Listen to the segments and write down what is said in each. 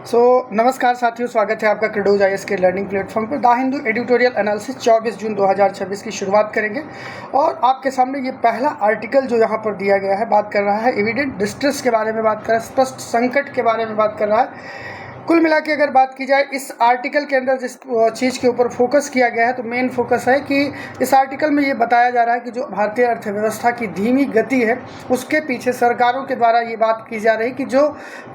नमस्कार साथियों, स्वागत है आपका क्रेडोज आईएएस के लर्निंग प्लेटफॉर्म पर। द हिंदू एडिटोरियल एनालिसिस 24 जून 2026 की शुरुआत करेंगे और आपके सामने ये पहला आर्टिकल जो यहाँ पर दिया गया है बात कर रहा है एविडेंट डिस्ट्रेस के बारे में, बात कर रहा है स्पष्ट संकट के बारे में, बात कर रहा है। कुल मिला के अगर बात की जाए इस आर्टिकल के अंदर जिस चीज़ के ऊपर फोकस किया गया है तो मेन फोकस है कि इस आर्टिकल में ये बताया जा रहा है कि जो भारतीय अर्थव्यवस्था की धीमी गति है उसके पीछे सरकारों के द्वारा ये बात की जा रही है कि जो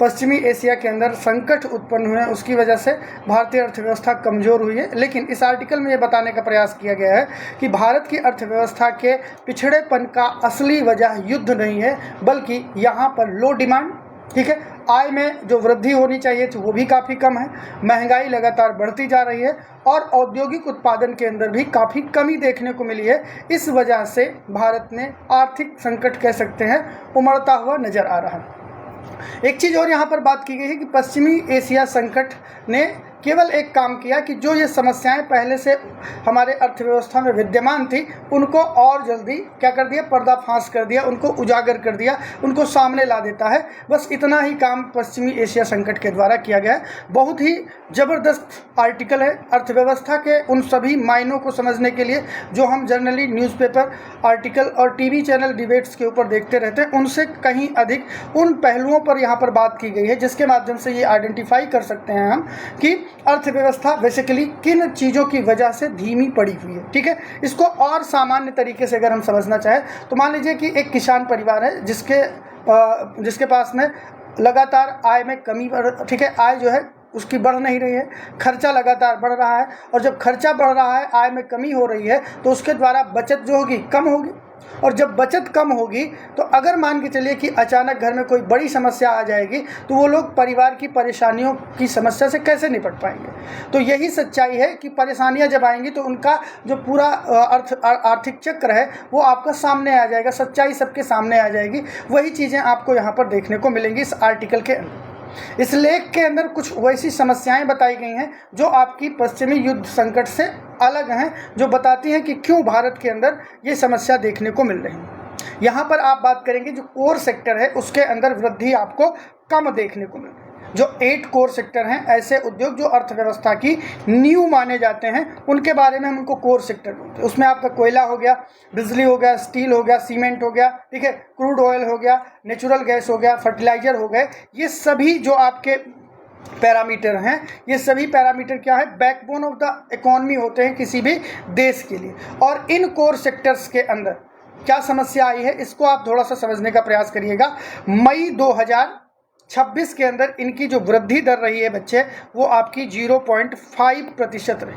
पश्चिमी एशिया के अंदर संकट उत्पन्न हुए हैं उसकी वजह से भारतीय अर्थव्यवस्था कमज़ोर हुई है। लेकिन इस आर्टिकल में ये बताने का प्रयास किया गया है कि भारत की अर्थव्यवस्था के पिछड़ेपन का असली वजह युद्ध नहीं है, बल्कि यहाँ पर लो डिमांड, ठीक है, आय में जो वृद्धि होनी चाहिए थी वो भी काफ़ी कम है, महंगाई लगातार बढ़ती जा रही है और औद्योगिक उत्पादन के अंदर भी काफ़ी कमी देखने को मिली है। इस वजह से भारत में आर्थिक संकट कह सकते हैं उमड़ता हुआ नज़र आ रहा है। एक चीज़ और यहाँ पर बात की गई है कि पश्चिमी एशिया संकट ने केवल एक काम किया कि जो ये समस्याएं पहले से हमारे अर्थव्यवस्था में विद्यमान थी उनको और जल्दी क्या कर दिया, पर्दाफाश कर दिया, उनको उजागर कर दिया, उनको सामने ला देता है। बस इतना ही काम पश्चिमी एशिया संकट के द्वारा किया गया है। बहुत ही ज़बरदस्त आर्टिकल है अर्थव्यवस्था के उन सभी मायनों को समझने के लिए जो हम जनरली न्यूज़पेपर आर्टिकल और टीवी चैनल डिबेट्स के ऊपर देखते रहते हैं, उनसे कहीं अधिक उन पहलुओं पर यहाँ पर बात की गई है जिसके माध्यम से ये आइडेंटिफाई कर सकते हैं हम कि अर्थव्यवस्था बेसिकली किन चीज़ों की वजह से धीमी पड़ी हुई है। ठीक है, इसको और सामान्य तरीके से अगर हम समझना चाहें तो मान लीजिए कि एक किसान परिवार है जिसके पास में लगातार आय में कमी, ठीक है, आय जो है उसकी बढ़ नहीं रही है, खर्चा लगातार बढ़ रहा है और जब खर्चा बढ़ रहा है, आय में कमी हो रही है तो उसके द्वारा बचत जो होगी कम होगी और जब बचत कम होगी तो अगर मान के चलिए कि अचानक घर में कोई बड़ी समस्या आ जाएगी तो वो लोग परिवार की परेशानियों की समस्या से कैसे निपट पाएंगे। तो यही सच्चाई है कि परेशानियां जब आएंगी तो उनका जो पूरा आर्थिक चक्र है वो आपका सामने आ जाएगा, सच्चाई सबके सामने आ जाएगी। वही चीज़ें आपको यहाँ पर देखने को मिलेंगी इस आर्टिकल के अंदर। इस लेख के अंदर कुछ वैसी समस्याएं बताई गई हैं जो आपकी पश्चिमी युद्ध संकट से अलग हैं, जो बताती हैं कि क्यों भारत के अंदर ये समस्या देखने को मिल रही है। यहाँ पर आप बात करेंगे जो कोर सेक्टर है उसके अंदर वृद्धि आपको कम देखने को मिल रही है। जो 8 कोर सेक्टर हैं, ऐसे उद्योग जो अर्थव्यवस्था की नींव माने जाते हैं, उनके बारे में हम उनको कोर सेक्टर बोलते हैं। उसमें आपका कोयला हो गया, बिजली हो गया, स्टील हो गया, सीमेंट हो गया, ठीक है, क्रूड ऑयल हो गया, नेचुरल गैस हो गया, फर्टिलाइजर हो गए। ये सभी जो आपके पैरामीटर हैं, ये सभी पैरामीटर क्या है, बैकबोन ऑफ द इकोनॉमी होते हैं किसी भी देश के लिए। और इन कोर सेक्टर्स के अंदर क्या समस्या आई है इसको आप थोड़ा सा समझने का प्रयास करिएगा। मई 2026 के अंदर इनकी जो वृद्धि दर रही है बच्चे, वो आपकी 0.5% रही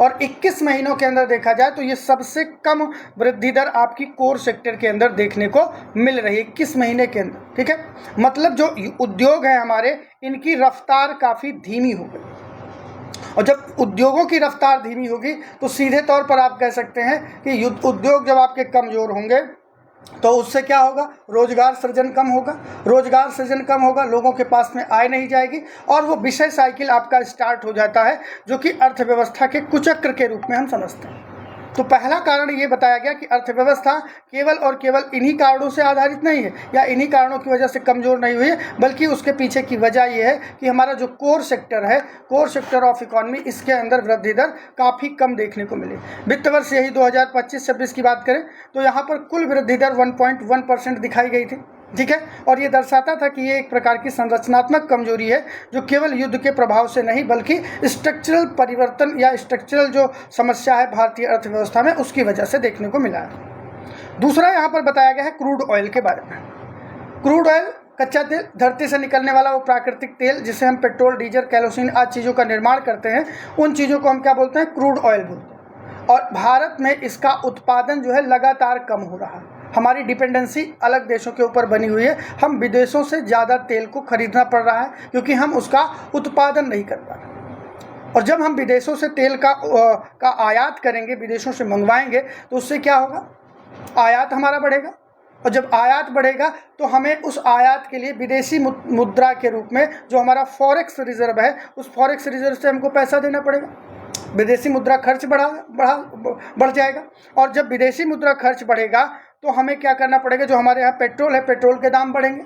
और 21 महीनों के अंदर देखा जाए तो ये सबसे कम वृद्धि दर आपकी कोर सेक्टर के अंदर देखने को मिल रही है 21 महीने के अंदर। ठीक है, मतलब जो उद्योग हैं हमारे, इनकी रफ्तार काफ़ी धीमी हो गई और जब उद्योगों की रफ्तार धीमी होगी तो सीधे तौर पर आप कह सकते हैं कि उद्योग जब आपके कमज़ोर होंगे तो उससे क्या होगा, रोजगार सृजन कम होगा। रोजगार सृजन कम होगा, लोगों के पास में आय नहीं जाएगी और वो विषय साइकिल आपका स्टार्ट हो जाता है जो कि अर्थव्यवस्था के कुचक्र के रूप में हम समझते हैं। तो पहला कारण ये बताया गया कि अर्थव्यवस्था केवल और केवल इन्हीं कारणों से आधारित नहीं है या इन्हीं कारणों की वजह से कमज़ोर नहीं हुई है, बल्कि उसके पीछे की वजह ये है कि हमारा जो कोर सेक्टर है, कोर सेक्टर ऑफ इकोनॉमी, इसके अंदर वृद्धि दर काफ़ी कम देखने को मिली। वित्त वर्ष यही 2025-26 की बात करें तो यहाँ पर कुल वृद्धि दर 1.1% दिखाई गई थी। ठीक है, और ये दर्शाता था कि ये एक प्रकार की संरचनात्मक कमजोरी है जो केवल युद्ध के प्रभाव से नहीं बल्कि स्ट्रक्चरल परिवर्तन या स्ट्रक्चरल जो समस्या है भारतीय अर्थव्यवस्था में उसकी वजह से देखने को मिला है। दूसरा यहाँ पर बताया गया है क्रूड ऑयल के बारे में। क्रूड ऑयल कच्चा तेल, धरती से निकलने वाला वो प्राकृतिक तेल जिसे हम पेट्रोल, डीजल, केरोसिन आदि चीज़ों का निर्माण करते हैं, उन चीज़ों को हम क्या बोलते हैं, क्रूड ऑयल बोलते हैं। और भारत में इसका उत्पादन जो है लगातार कम हो रहा है। हमारी डिपेंडेंसी अलग देशों के ऊपर बनी हुई है, हम विदेशों से ज़्यादा तेल को खरीदना पड़ रहा है क्योंकि हम उसका उत्पादन नहीं कर पा रहे। और जब हम विदेशों से तेल का आयात करेंगे, विदेशों से मंगवाएंगे, तो उससे क्या होगा, आयात हमारा बढ़ेगा और जब आयात बढ़ेगा तो हमें उस आयात के लिए विदेशी मुद्रा के रूप में जो हमारा फॉरेक्स रिजर्व है, उस फॉरेक्स रिजर्व से हमको पैसा देना पड़ेगा। विदेशी मुद्रा खर्च बढ़ जाएगा और जब विदेशी मुद्रा खर्च बढ़ेगा तो हमें क्या करना पड़ेगा, जो हमारे यहाँ पेट्रोल है, पेट्रोल के दाम बढ़ेंगे।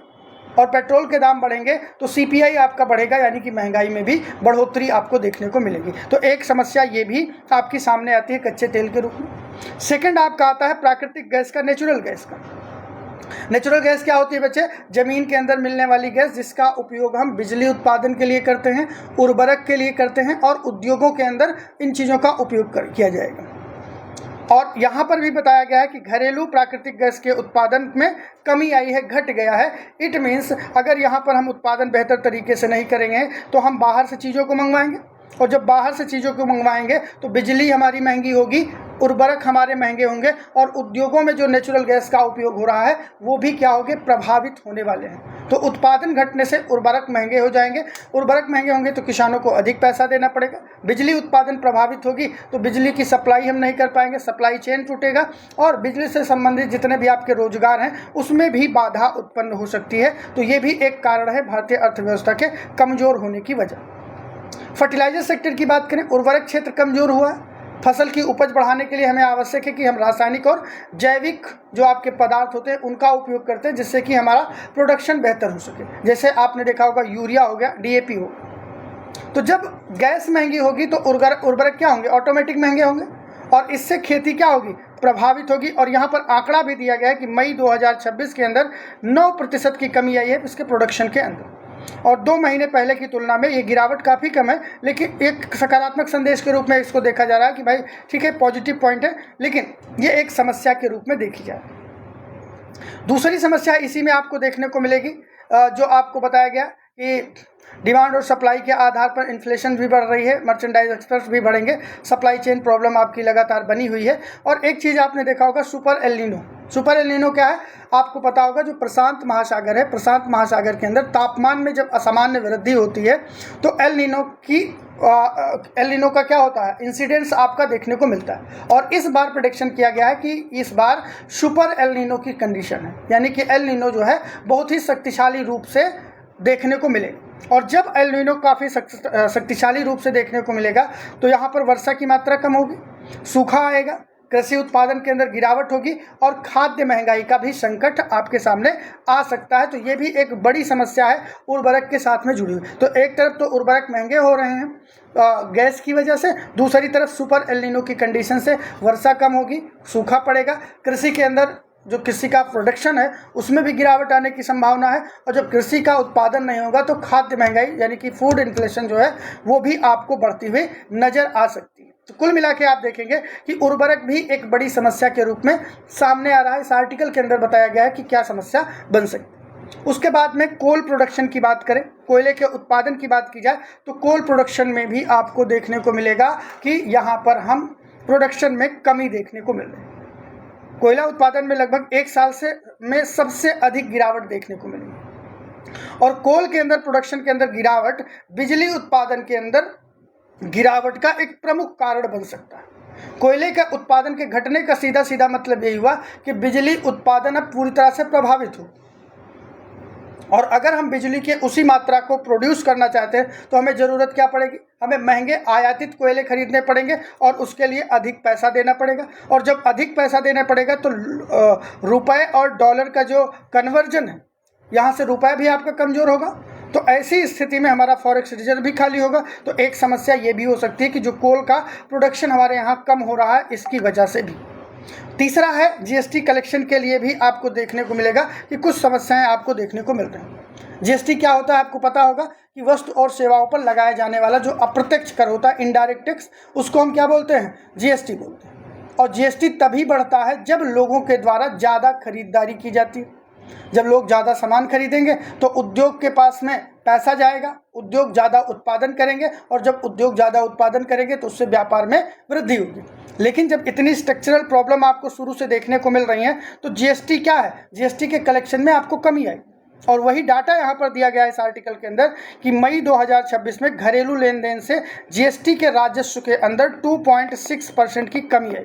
और पेट्रोल के दाम बढ़ेंगे तो CPI आपका बढ़ेगा, यानी कि महंगाई में भी बढ़ोतरी आपको देखने को मिलेगी। तो एक समस्या ये भी आपकी सामने आती है कच्चे तेल के रूप में। सेकंड आपका आता है प्राकृतिक गैस का, नेचुरल गैस का। नेचुरल गैस क्या होती है बच्चे? जमीन के अंदर मिलने वाली गैस, जिसका उपयोग हम बिजली उत्पादन के लिए करते हैं, उर्वरक के लिए करते हैं और उद्योगों के अंदर इन चीज़ों का उपयोग किया जाएगा। और यहाँ पर भी बताया गया है कि घरेलू प्राकृतिक गैस के उत्पादन में कमी आई है, घट गया है। इट मीन्स अगर यहाँ पर हम उत्पादन बेहतर तरीके से नहीं करेंगे तो हम बाहर से चीज़ों को मंगवाएंगे, और जब बाहर से चीज़ों को मंगवाएंगे तो बिजली हमारी महंगी होगी, उर्वरक हमारे महंगे होंगे और उद्योगों में जो नेचुरल गैस का उपयोग हो रहा है वो भी क्या होंगे? प्रभावित होने वाले हैं। तो उत्पादन घटने से उर्वरक महंगे हो जाएंगे, उर्वरक महंगे होंगे तो किसानों को अधिक पैसा देना पड़ेगा, बिजली उत्पादन प्रभावित होगी तो बिजली की सप्लाई हम नहीं कर पाएंगे, सप्लाई चेन टूटेगा और बिजली से संबंधित जितने भी आपके रोजगार हैं उसमें भी बाधा उत्पन्न हो सकती है। तो ये भी एक कारण है भारतीय अर्थव्यवस्था के कमज़ोर होने की वजह। फर्टिलाइजर सेक्टर की बात करें, उर्वरक क्षेत्र कमज़ोर हुआ है। फसल की उपज बढ़ाने के लिए हमें आवश्यक है कि हम रासायनिक और जैविक जो आपके पदार्थ होते हैं उनका उपयोग करते हैं, जिससे कि हमारा प्रोडक्शन बेहतर हो सके। जैसे आपने देखा होगा यूरिया हो गया, DAP हो। तो जब गैस महंगी होगी तो उर्वरक क्या होंगे? ऑटोमेटिक महंगे होंगे और इससे खेती क्या होगी? प्रभावित होगी। और यहाँ पर आंकड़ा भी दिया गया है कि मई 2026 के अंदर 9% की कमी आई है इसके प्रोडक्शन के अंदर, और 2 महीने पहले की तुलना में ये गिरावट काफ़ी कम है। लेकिन एक सकारात्मक संदेश के रूप में इसको देखा जा रहा है कि भाई ठीक है, पॉजिटिव पॉइंट है, लेकिन ये एक समस्या के रूप में देखी जाए। दूसरी समस्या इसी में आपको देखने को मिलेगी, जो आपको बताया गया कि डिमांड और सप्लाई के आधार पर इन्फ्लेशन भी बढ़ रही है, मर्चेंडाइज एक्सपोर्ट्स भी बढ़ेंगे, सप्लाई चेन प्रॉब्लम आपकी लगातार बनी हुई है। और एक चीज़ आपने देखा होगा, super El Nino. Super El Nino क्या है? आपको पता होगा जो प्रशांत महासागर है, प्रशांत महासागर के अंदर तापमान में जब असामान्य वृद्धि होती है तो एल नीनो का क्या होता है? इंसिडेंस आपका देखने को मिलता है। और इस बार प्रेडिक्शन किया गया है कि इस बार सुपर एल नीनो की कंडीशन है, यानी कि एल नीनो जो है बहुत ही शक्तिशाली रूप से देखने को मिलेगा। और जब एल नीनो काफ़ी शक्तिशाली रूप से देखने को मिलेगा तो यहाँ पर वर्षा की मात्रा कम होगी, सूखा आएगा, कृषि उत्पादन के अंदर गिरावट होगी और खाद्य महंगाई का भी संकट आपके सामने आ सकता है। तो ये भी एक बड़ी समस्या है उर्वरक के साथ में जुड़ी हुई। तो एक तरफ तो उर्वरक महंगे हो रहे हैं गैस की वजह से, दूसरी तरफ सुपर एल नीनो की कंडीशन से वर्षा कम होगी, सूखा पड़ेगा, कृषि के अंदर जो कृषि का प्रोडक्शन है उसमें भी गिरावट आने की संभावना है। और जब कृषि का उत्पादन नहीं होगा तो खाद्य महंगाई यानी कि फूड इन्फ्लेशन जो है वो भी आपको बढ़ती हुई नज़र आ सकती है। तो कुल मिला के आप देखेंगे कि उर्वरक भी एक बड़ी समस्या के रूप में सामने आ रहा है। इस आर्टिकल के अंदर बताया गया है कि क्या समस्या बन सकती है। उसके बाद में कोल प्रोडक्शन की बात करें, कोयले के उत्पादन की बात की जाए तो कोल प्रोडक्शन में भी आपको देखने को मिलेगा कि यहाँ पर हम प्रोडक्शन में कमी देखने को मिल रही है। कोयला उत्पादन में लगभग 1 साल में सबसे अधिक गिरावट देखने को मिली। और कोल के अंदर प्रोडक्शन के अंदर गिरावट बिजली उत्पादन के अंदर गिरावट का एक प्रमुख कारण बन सकता है। कोयले के उत्पादन के घटने का सीधा सीधा मतलब यही हुआ कि बिजली उत्पादन अब पूरी तरह से प्रभावित हो। और अगर हम बिजली के उसी मात्रा को प्रोड्यूस करना चाहते हैं तो हमें ज़रूरत क्या पड़ेगी? हमें महंगे आयातित कोयले खरीदने पड़ेंगे और उसके लिए अधिक पैसा देना पड़ेगा। और जब अधिक पैसा देना पड़ेगा तो रुपए और डॉलर का जो कन्वर्जन है, यहाँ से रुपया भी आपका कमज़ोर होगा। तो ऐसी स्थिति में हमारा फॉरेक्स रिजर्व भी खाली होगा। तो एक समस्या ये भी हो सकती है कि जो कोल का प्रोडक्शन हमारे यहाँ कम हो रहा है इसकी वजह से भी। तीसरा है GST कलेक्शन के लिए भी आपको देखने को मिलेगा कि कुछ समस्याएं आपको देखने को मिल रही हैं। GST क्या होता है आपको पता होगा कि वस्तु और सेवाओं पर लगाया जाने वाला जो अप्रत्यक्ष कर होता है, इनडायरेक्ट टैक्स, उसको हम क्या बोलते हैं? GST बोलते हैं। और GST तभी बढ़ता है जब लोगों के द्वारा ज़्यादा खरीदारी की जाती है। जब लोग ज़्यादा सामान खरीदेंगे तो उद्योग के पास में पैसा जाएगा, उद्योग ज़्यादा उत्पादन करेंगे और जब उद्योग ज़्यादा उत्पादन करेंगे तो उससे व्यापार में वृद्धि होगी। लेकिन जब इतनी स्ट्रक्चरल प्रॉब्लम आपको शुरू से देखने को मिल रही हैं तो GST क्या है? GST के कलेक्शन में आपको कमी आई। और वही डाटा यहाँ पर दिया गया है इस आर्टिकल के अंदर कि मई 2026 में घरेलू लेन देन से GST के राजस्व के अंदर 2.6% की कमी आई।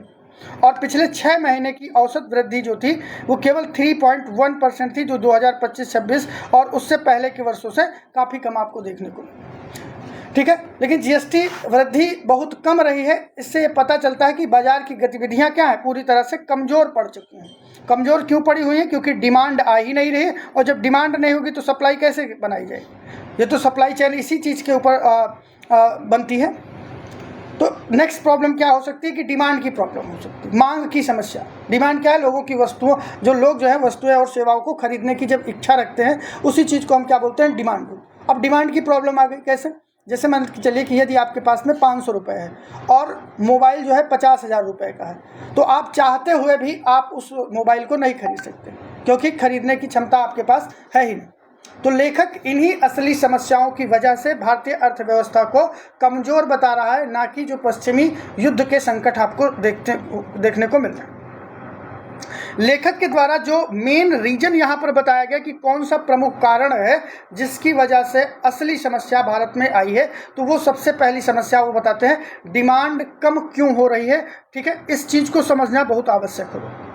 और पिछले 6 महीने की औसत वृद्धि जो थी वो केवल 3.1% थी, जो 2025-26 और उससे पहले के वर्षों से काफ़ी कम आपको देखने को मिली। ठीक है। लेकिन जीएसटी वृद्धि बहुत कम रही है। इससे ये पता चलता है कि बाजार की गतिविधियां क्या है, पूरी तरह से कमज़ोर पड़ चुकी हैं। कमज़ोर क्यों पड़ी हुई हैं? क्योंकि डिमांड आ ही नहीं रही है, और जब डिमांड नहीं होगी तो सप्लाई कैसे बनाई जाएगी? ये तो सप्लाई चेन इसी चीज़ के ऊपर बनती है। तो नेक्स्ट प्रॉब्लम क्या हो सकती है कि डिमांड की प्रॉब्लम हो सकती है, मांग की समस्या। डिमांड क्या है? लोगों की वस्तुओं, जो लोग जो है वस्तुएं और सेवाओं को खरीदने की जब इच्छा रखते हैं, उसी चीज़ को हम क्या बोलते हैं? डिमांड। अब डिमांड की प्रॉब्लम आ गई कैसे? जैसे मान के चलिए कि यदि आपके पास में 500 रुपये है और मोबाइल जो है 50,000 रुपये का है, तो आप चाहते हुए भी आप उस मोबाइल को नहीं खरीद सकते, क्योंकि खरीदने की क्षमता आपके पास है ही नहीं। तो लेखक इन्हीं असली समस्याओं की वजह से भारतीय अर्थव्यवस्था को कमज़ोर बता रहा है, ना कि जो पश्चिमी युद्ध के संकट आपको देखने को मिल रहे हैं। लेखक के द्वारा जो मेन रीजन यहाँ पर बताया गया कि कौन सा प्रमुख कारण है जिसकी वजह से असली समस्या भारत में आई है, तो वो सबसे पहली समस्या वो बताते हैं, डिमांड कम क्यों हो रही है। ठीक है, इस चीज़ को समझना बहुत आवश्यक है।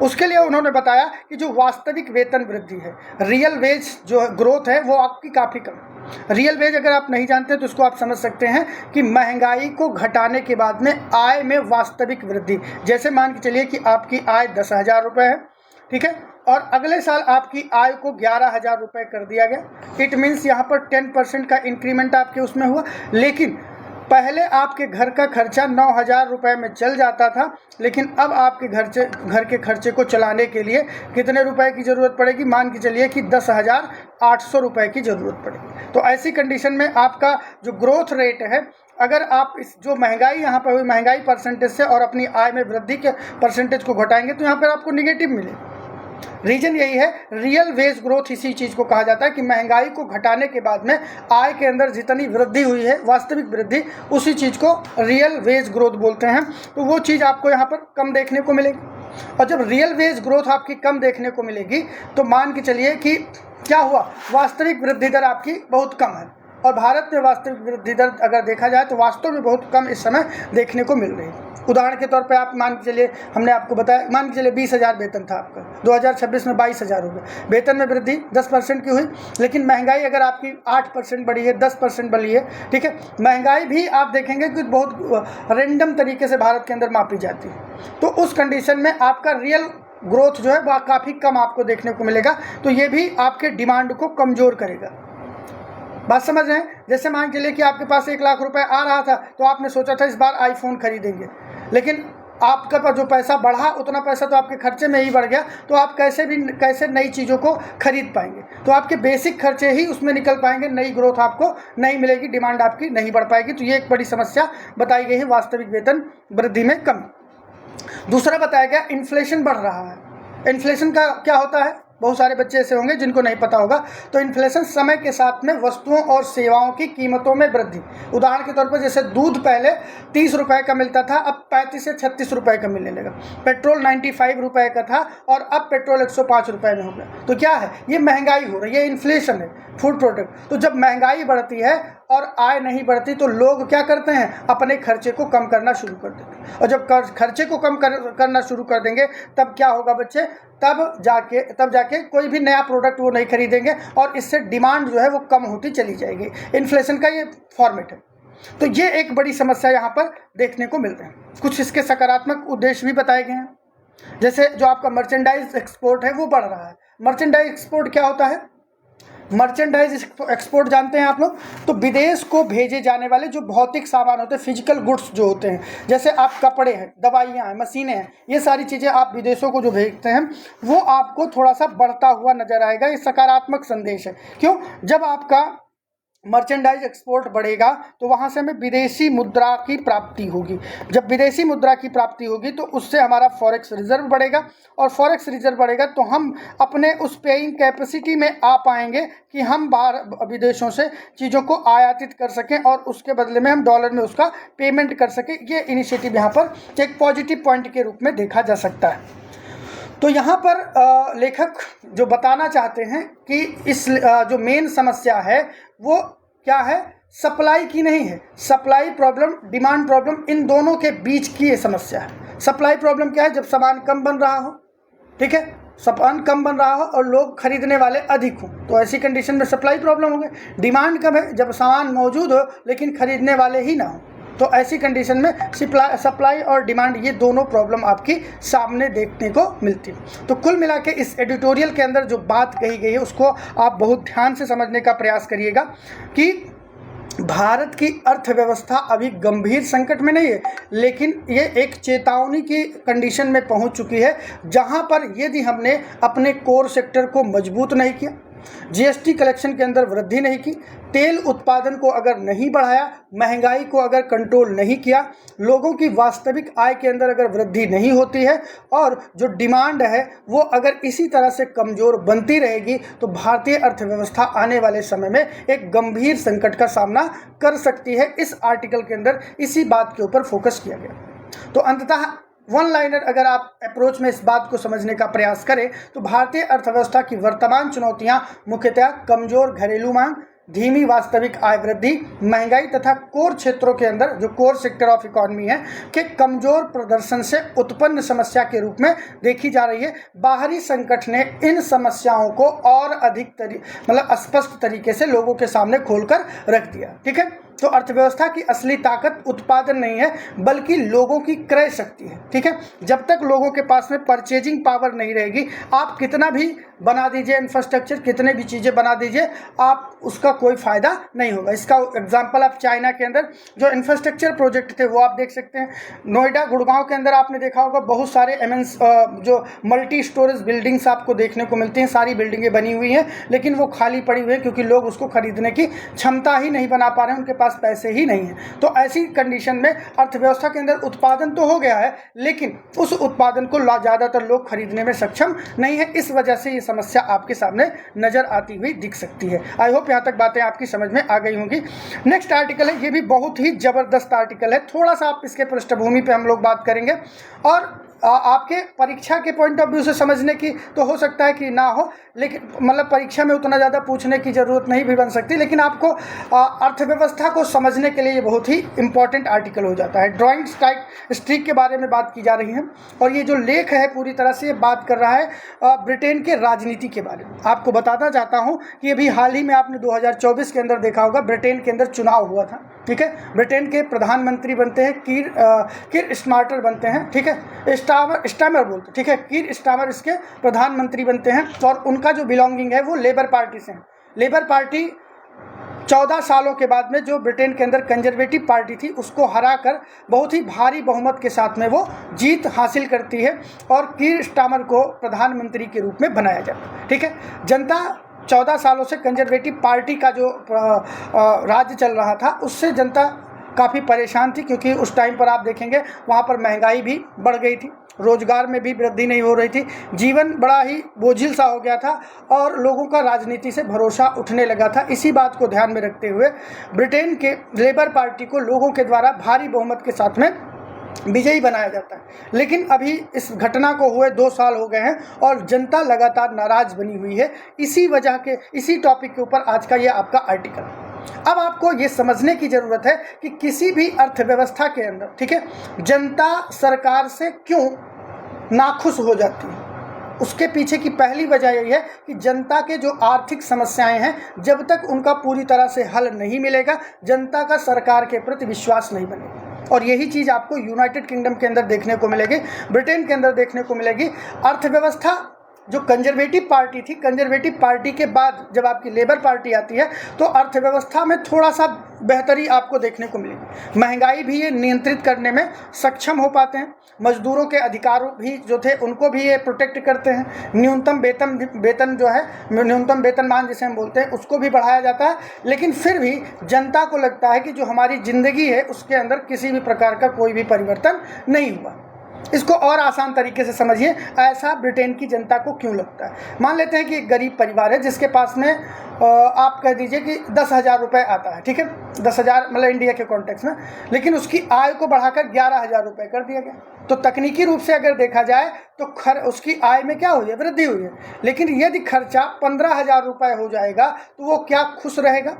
उसके लिए उन्होंने बताया कि जो वास्तविक वेतन वृद्धि है, रियल वेज जो ग्रोथ है, वो आपकी काफ़ी कम है। रियल वेज अगर आप नहीं जानते तो इसको आप समझ सकते हैं कि महंगाई को घटाने के बाद में आय में वास्तविक वृद्धि। जैसे मान के चलिए कि आपकी आय 10,000 रुपये है, ठीक है, और अगले साल आपकी आय को 11,000 रुपये कर दिया गया। इट मीन्स यहाँ पर 10% का इंक्रीमेंट आपके उसमें हुआ। लेकिन पहले आपके घर का खर्चा 9,000 रुपये में चल जाता था, लेकिन अब आपके घर के खर्चे को चलाने के लिए कितने रुपए की ज़रूरत पड़ेगी? मान के चलिए कि 10,800 रुपये की ज़रूरत पड़ेगी। तो ऐसी कंडीशन में आपका जो ग्रोथ रेट है, अगर आप इस जो महंगाई यहाँ पर हुई, महंगाई परसेंटेज से और अपनी आय में वृद्धि के परसेंटेज को घटाएंगे, तो यहाँ पर आपको निगेटिव मिलेगा। रीजन यही है, रियल वेज ग्रोथ इसी चीज़ को कहा जाता है कि महंगाई को घटाने के बाद में आय के अंदर जितनी वृद्धि हुई है, वास्तविक वृद्धि, उसी चीज़ को रियल वेज ग्रोथ बोलते हैं। तो वो चीज़ आपको यहाँ पर कम देखने को मिलेगी। और जब रियल वेज ग्रोथ आपकी कम देखने को मिलेगी, तो मान के चलिए कि क्या हुआ, वास्तविक वृद्धि दर आपकी बहुत कम है। और भारत में वास्तविक वृद्धि दर अगर देखा जाए तो वास्तव में बहुत कम इस समय देखने को मिल रही है। उदाहरण के तौर पे आप मान के चलिए, हमने आपको बताया, मान के चलिए 20,000 वेतन था आपका, 2026 में 22,000 हो गया। वेतन में वृद्धि 10% की हुई, लेकिन महंगाई अगर आपकी 8% बढ़ी है, 10% बढ़ी है, ठीक है। महंगाई भी आप देखेंगे कि बहुत रेंडम तरीके से भारत के अंदर मापी जाती है। तो उस कंडीशन में आपका रियल ग्रोथ जो है वह काफ़ी कम आपको देखने को मिलेगा। तो ये भी आपके डिमांड को कमज़ोर करेगा। बात समझ रहे हैं? जैसे मान के लिए कि आपके पास 1 लाख रुपए आ रहा था, तो आपने सोचा था इस बार आईफोन खरीदेंगे, लेकिन आपका पास जो पैसा बढ़ा, उतना पैसा तो आपके खर्चे में ही बढ़ गया। तो आप कैसे नई चीज़ों को खरीद पाएंगे? तो आपके बेसिक खर्चे ही उसमें निकल पाएंगे, नई ग्रोथ आपको नहीं मिलेगी, डिमांड आपकी नहीं बढ़ पाएगी। तो ये एक बड़ी समस्या बताई गई है, वास्तविक वेतन वृद्धि में कमी। दूसरा बताया गया, इन्फ्लेशन बढ़ रहा है। इन्फ्लेशन का क्या होता है? बहुत सारे बच्चे ऐसे होंगे जिनको नहीं पता होगा। तो इन्फ्लेशन समय के साथ में वस्तुओं और सेवाओं की कीमतों में वृद्धि। उदाहरण के तौर पर जैसे दूध पहले 30 रुपये का मिलता था, अब 35 से 36 रुपये का मिलने लगा। पेट्रोल 95 रुपये का था और अब पेट्रोल 105 रुपये में हो गया। तो क्या है? ये महंगाई हो रही है, इन्फ्लेशन है, फूड प्रोडक्ट। तो जब महंगाई बढ़ती है और आय नहीं बढ़ती, तो लोग क्या करते हैं? अपने खर्चे को कम करना शुरू कर देते हैं। और जब खर्चे को कम करना शुरू कर देंगे, तब क्या होगा बच्चे? तब जाके कोई भी नया प्रोडक्ट वो नहीं खरीदेंगे, और इससे डिमांड जो है वो कम होती चली जाएगी। इन्फ्लेशन का ये फॉर्मेट है। तो ये एक बड़ी समस्या यहाँ पर देखने को मिल रही है। कुछ इसके सकारात्मक उद्देश्य भी बताए गए हैं। जैसे जो आपका मर्चेंडाइज एक्सपोर्ट है वो बढ़ रहा है। मर्चेंडाइज एक्सपोर्ट क्या होता है? मर्चेंडाइज एक्सपोर्ट जानते हैं आप लोग? तो विदेश को भेजे जाने वाले जो भौतिक सामान होते हैं, फिजिकल गुड्स जो होते हैं, जैसे आप कपड़े हैं, दवाइयाँ हैं, मशीनें हैं, ये सारी चीज़ें आप विदेशों को जो भेजते हैं, वो आपको थोड़ा सा बढ़ता हुआ नजर आएगा। ये सकारात्मक संदेश है। क्यों? जब आपका मर्चेंडाइज एक्सपोर्ट बढ़ेगा तो वहाँ से हमें विदेशी मुद्रा की प्राप्ति होगी। जब विदेशी मुद्रा की प्राप्ति होगी तो उससे हमारा फॉरेक्स रिजर्व बढ़ेगा, और फॉरेक्स रिजर्व बढ़ेगा तो हम अपने उस पेइंग कैपेसिटी में आ पाएंगे कि हम बाहर विदेशों से चीज़ों को आयातित कर सकें और उसके बदले में हम डॉलर में उसका पेमेंट कर सकें। ये इनिशिएटिव यहाँ पर एक पॉजिटिव पॉइंट के रूप में देखा जा सकता है। तो यहाँ पर लेखक जो बताना चाहते हैं कि इस जो मेन समस्या है वो क्या है? सप्लाई की नहीं है। सप्लाई प्रॉब्लम, डिमांड प्रॉब्लम, इन दोनों के बीच की ये समस्या है। सप्लाई प्रॉब्लम क्या है? जब सामान कम बन रहा हो, ठीक है, सामान कम बन रहा हो और लोग खरीदने वाले अधिक हों, तो ऐसी कंडीशन में सप्लाई प्रॉब्लम हो गई। डिमांड कम है, जब सामान मौजूद हो लेकिन खरीदने वाले ही ना हो, तो ऐसी कंडीशन में सप्लाई और डिमांड, ये दोनों प्रॉब्लम आपकी सामने देखने को मिलती है। तो कुल मिला के इस एडिटोरियल के अंदर जो बात कही गई है उसको आप बहुत ध्यान से समझने का प्रयास करिएगा कि भारत की अर्थव्यवस्था अभी गंभीर संकट में नहीं है, लेकिन ये एक चेतावनी की कंडीशन में पहुंच चुकी है, जहां पर यदि हमने अपने कोर सेक्टर को मजबूत नहीं किया, जीएसटी कलेक्शन के अंदर वृद्धि नहीं की, तेल उत्पादन को अगर नहीं बढ़ाया, महंगाई को अगर कंट्रोल नहीं किया, लोगों की वास्तविक आय के अंदर अगर वृद्धि नहीं होती है और जो डिमांड है वो अगर इसी तरह से कमज़ोर बनती रहेगी, तो भारतीय अर्थव्यवस्था आने वाले समय में एक गंभीर संकट का सामना कर सकती है। इस आर्टिकल के अंदर इसी बात के ऊपर फोकस किया गया। तो अंततः वन लाइनर अगर आप अप्रोच में इस बात को समझने का प्रयास करें तो भारतीय अर्थव्यवस्था की वर्तमान चुनौतियां मुख्यतः कमजोर घरेलू मांग, धीमी वास्तविक आय वृद्धि, महंगाई तथा कोर क्षेत्रों के अंदर जो कोर सेक्टर ऑफ इकोनॉमी है के कमजोर प्रदर्शन से उत्पन्न समस्या के रूप में देखी जा रही है। बाहरी संकट ने इन समस्याओं को और अधिक स्पष्ट तरीके से लोगों के सामने खोलकर रख दिया। ठीक है, तो अर्थव्यवस्था की असली ताकत उत्पादन नहीं है बल्कि लोगों की क्रय शक्ति है। ठीक है, जब तक लोगों के पास में परचेजिंग पावर नहीं रहेगी, आप कितना भी बना दीजिए इंफ्रास्ट्रक्चर, कितने भी चीज़ें बना दीजिए, आप उसका कोई फ़ायदा नहीं होगा। इसका एग्जांपल आप चाइना के अंदर जो इंफ्रास्ट्रक्चर प्रोजेक्ट थे वो आप देख सकते हैं। नोएडा, गुड़गांव के अंदर आपने देखा होगा बहुत सारे जो मल्टी स्टोरेज बिल्डिंग्स आपको देखने को मिलती हैं। सारी बिल्डिंगें बनी हुई हैं लेकिन वो खाली पड़ी हुई है क्योंकि लोग उसको खरीदने की क्षमता ही नहीं बना पा रहे हैं, उनके पास पैसे ही नहीं है। तो ऐसी कंडीशन में अर्थव्यवस्था के अंदर उत्पादन तो हो गया है लेकिन उस उत्पादन को ज़्यादातर लोग खरीदने में सक्षम नहीं है। इस वजह से ये समस्या आपके सामने नजर आती हुई दिख सकती है। आई होप यहाँ तक बातें आपकी समझ में आ गई होंगी। नेक्स्ट आर्टिकल है, ये भी बहुत ही जबरदस्त आर्टिकल है। थोड़ा सा आप इसके पृष्ठभूमि पे हम लोग बात करेंगे और आपके परीक्षा के पॉइंट ऑफ व्यू से समझने की तो हो सकता है कि ना हो, लेकिन परीक्षा में उतना ज़्यादा पूछने की ज़रूरत नहीं भी बन सकती, लेकिन आपको अर्थव्यवस्था को समझने के लिए ये बहुत ही इंपॉर्टेंट आर्टिकल हो जाता है। ड्राइंग स्ट्रीक के बारे में बात की जा रही है और ये जो लेख है पूरी तरह से बात कर रहा है ब्रिटेन के राजनीति के बारे में। आपको बताना चाहता हूँ कि अभी हाल ही में आपने 2024 के अंदर देखा होगा ब्रिटेन के अंदर चुनाव हुआ था। ठीक है, ब्रिटेन के प्रधानमंत्री बनते हैं कीर स्टारमर बनते हैं। ठीक है, स्टारमर बोलते, ठीक है, कीर स्टारमर इसके प्रधानमंत्री बनते हैं और उनका जो बिलोंगिंग है वो लेबर पार्टी से है। लेबर पार्टी 14 सालों के बाद में जो ब्रिटेन के अंदर कंजर्वेटिव पार्टी थी उसको हराकर बहुत ही भारी बहुमत के साथ में वो जीत हासिल करती है और कीर स्टारमर को प्रधानमंत्री के रूप में बनाया जाता है। ठीक है, जनता 14 सालों से कंजर्वेटिव पार्टी का जो राज्य चल रहा था उससे जनता काफ़ी परेशान थी क्योंकि उस टाइम पर आप देखेंगे वहाँ पर महंगाई भी बढ़ गई थी, रोजगार में भी वृद्धि नहीं हो रही थी, जीवन बड़ा ही बोझिल सा हो गया था और लोगों का राजनीति से भरोसा उठने लगा था। इसी बात को ध्यान में रखते हुए ब्रिटेन के लेबर पार्टी को लोगों के द्वारा भारी बहुमत के साथ में विजयी बनाया जाता है। लेकिन अभी इस घटना को हुए 2 साल हो गए हैं और जनता लगातार नाराज बनी हुई है। इसी टॉपिक के ऊपर आज का ये आपका आर्टिकल। अब आपको ये समझने की ज़रूरत है कि किसी भी अर्थव्यवस्था के अंदर, ठीक है, जनता सरकार से क्यों नाखुश हो जाती है। उसके पीछे की पहली वजह यही है कि जनता के जो आर्थिक समस्याएं हैं जब तक उनका पूरी तरह से हल नहीं मिलेगा, जनता का सरकार के प्रति विश्वास नहीं बनेगा। और यही चीज़ आपको यूनाइटेड किंगडम के अंदर देखने को मिलेगी, ब्रिटेन के अंदर देखने को मिलेगी। अर्थव्यवस्था जो कंजर्वेटिव पार्टी थी, कंजर्वेटिव पार्टी के बाद जब आपकी लेबर पार्टी आती है तो अर्थव्यवस्था में थोड़ा सा बेहतरी आपको देखने को मिलेगी। महंगाई भी ये नियंत्रित करने में सक्षम हो पाते हैं, मजदूरों के अधिकारों भी जो थे उनको भी ये प्रोटेक्ट करते हैं, न्यूनतम वेतन जो है, न्यूनतम वेतनमान जिसे हम बोलते हैं, उसको भी बढ़ाया जाता है। लेकिन फिर भी जनता को लगता है कि जो हमारी ज़िंदगी है उसके अंदर किसी भी प्रकार का कोई भी परिवर्तन नहीं हुआ। इसको और आसान तरीके से समझिए, ऐसा ब्रिटेन की जनता को क्यों लगता है। मान लेते हैं कि एक गरीब परिवार है जिसके पास में आप कह दीजिए कि 10,000 रुपये आता है। ठीक है, 10,000 इंडिया के कॉन्टेक्स्ट में, लेकिन उसकी आय को बढ़ाकर 11,000 रुपये कर दिया गया। तो तकनीकी रूप से अगर देखा जाए तो उसकी आय में क्या हुई है, वृद्धि हुई है। लेकिन यदि खर्चा 15,000 रुपये हो जाएगा तो वो क्या खुश रहेगा?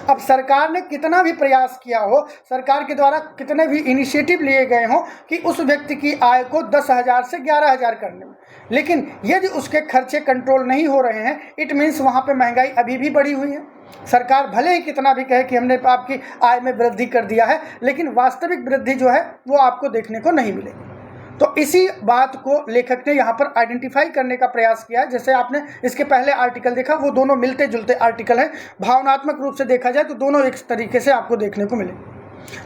अब सरकार ने कितना भी प्रयास किया हो, सरकार के द्वारा कितने भी इनिशिएटिव लिए गए हों कि उस व्यक्ति की आय को 10,000 से 11,000 करने में, लेकिन यदि उसके खर्चे कंट्रोल नहीं हो रहे हैं, इट मीन्स वहाँ पे महंगाई अभी भी बढ़ी हुई है। सरकार भले ही कितना भी कहे कि हमने आपकी आय में वृद्धि कर दिया है, लेकिन वास्तविक वृद्धि जो है वो आपको देखने को नहीं मिलेगी। तो इसी बात को लेखक ने यहाँ पर आइडेंटिफाई करने का प्रयास किया है। जैसे आपने इसके पहले आर्टिकल देखा, वो दोनों मिलते जुलते आर्टिकल हैं। भावनात्मक रूप से देखा जाए तो दोनों एक तरीके से आपको देखने को मिले।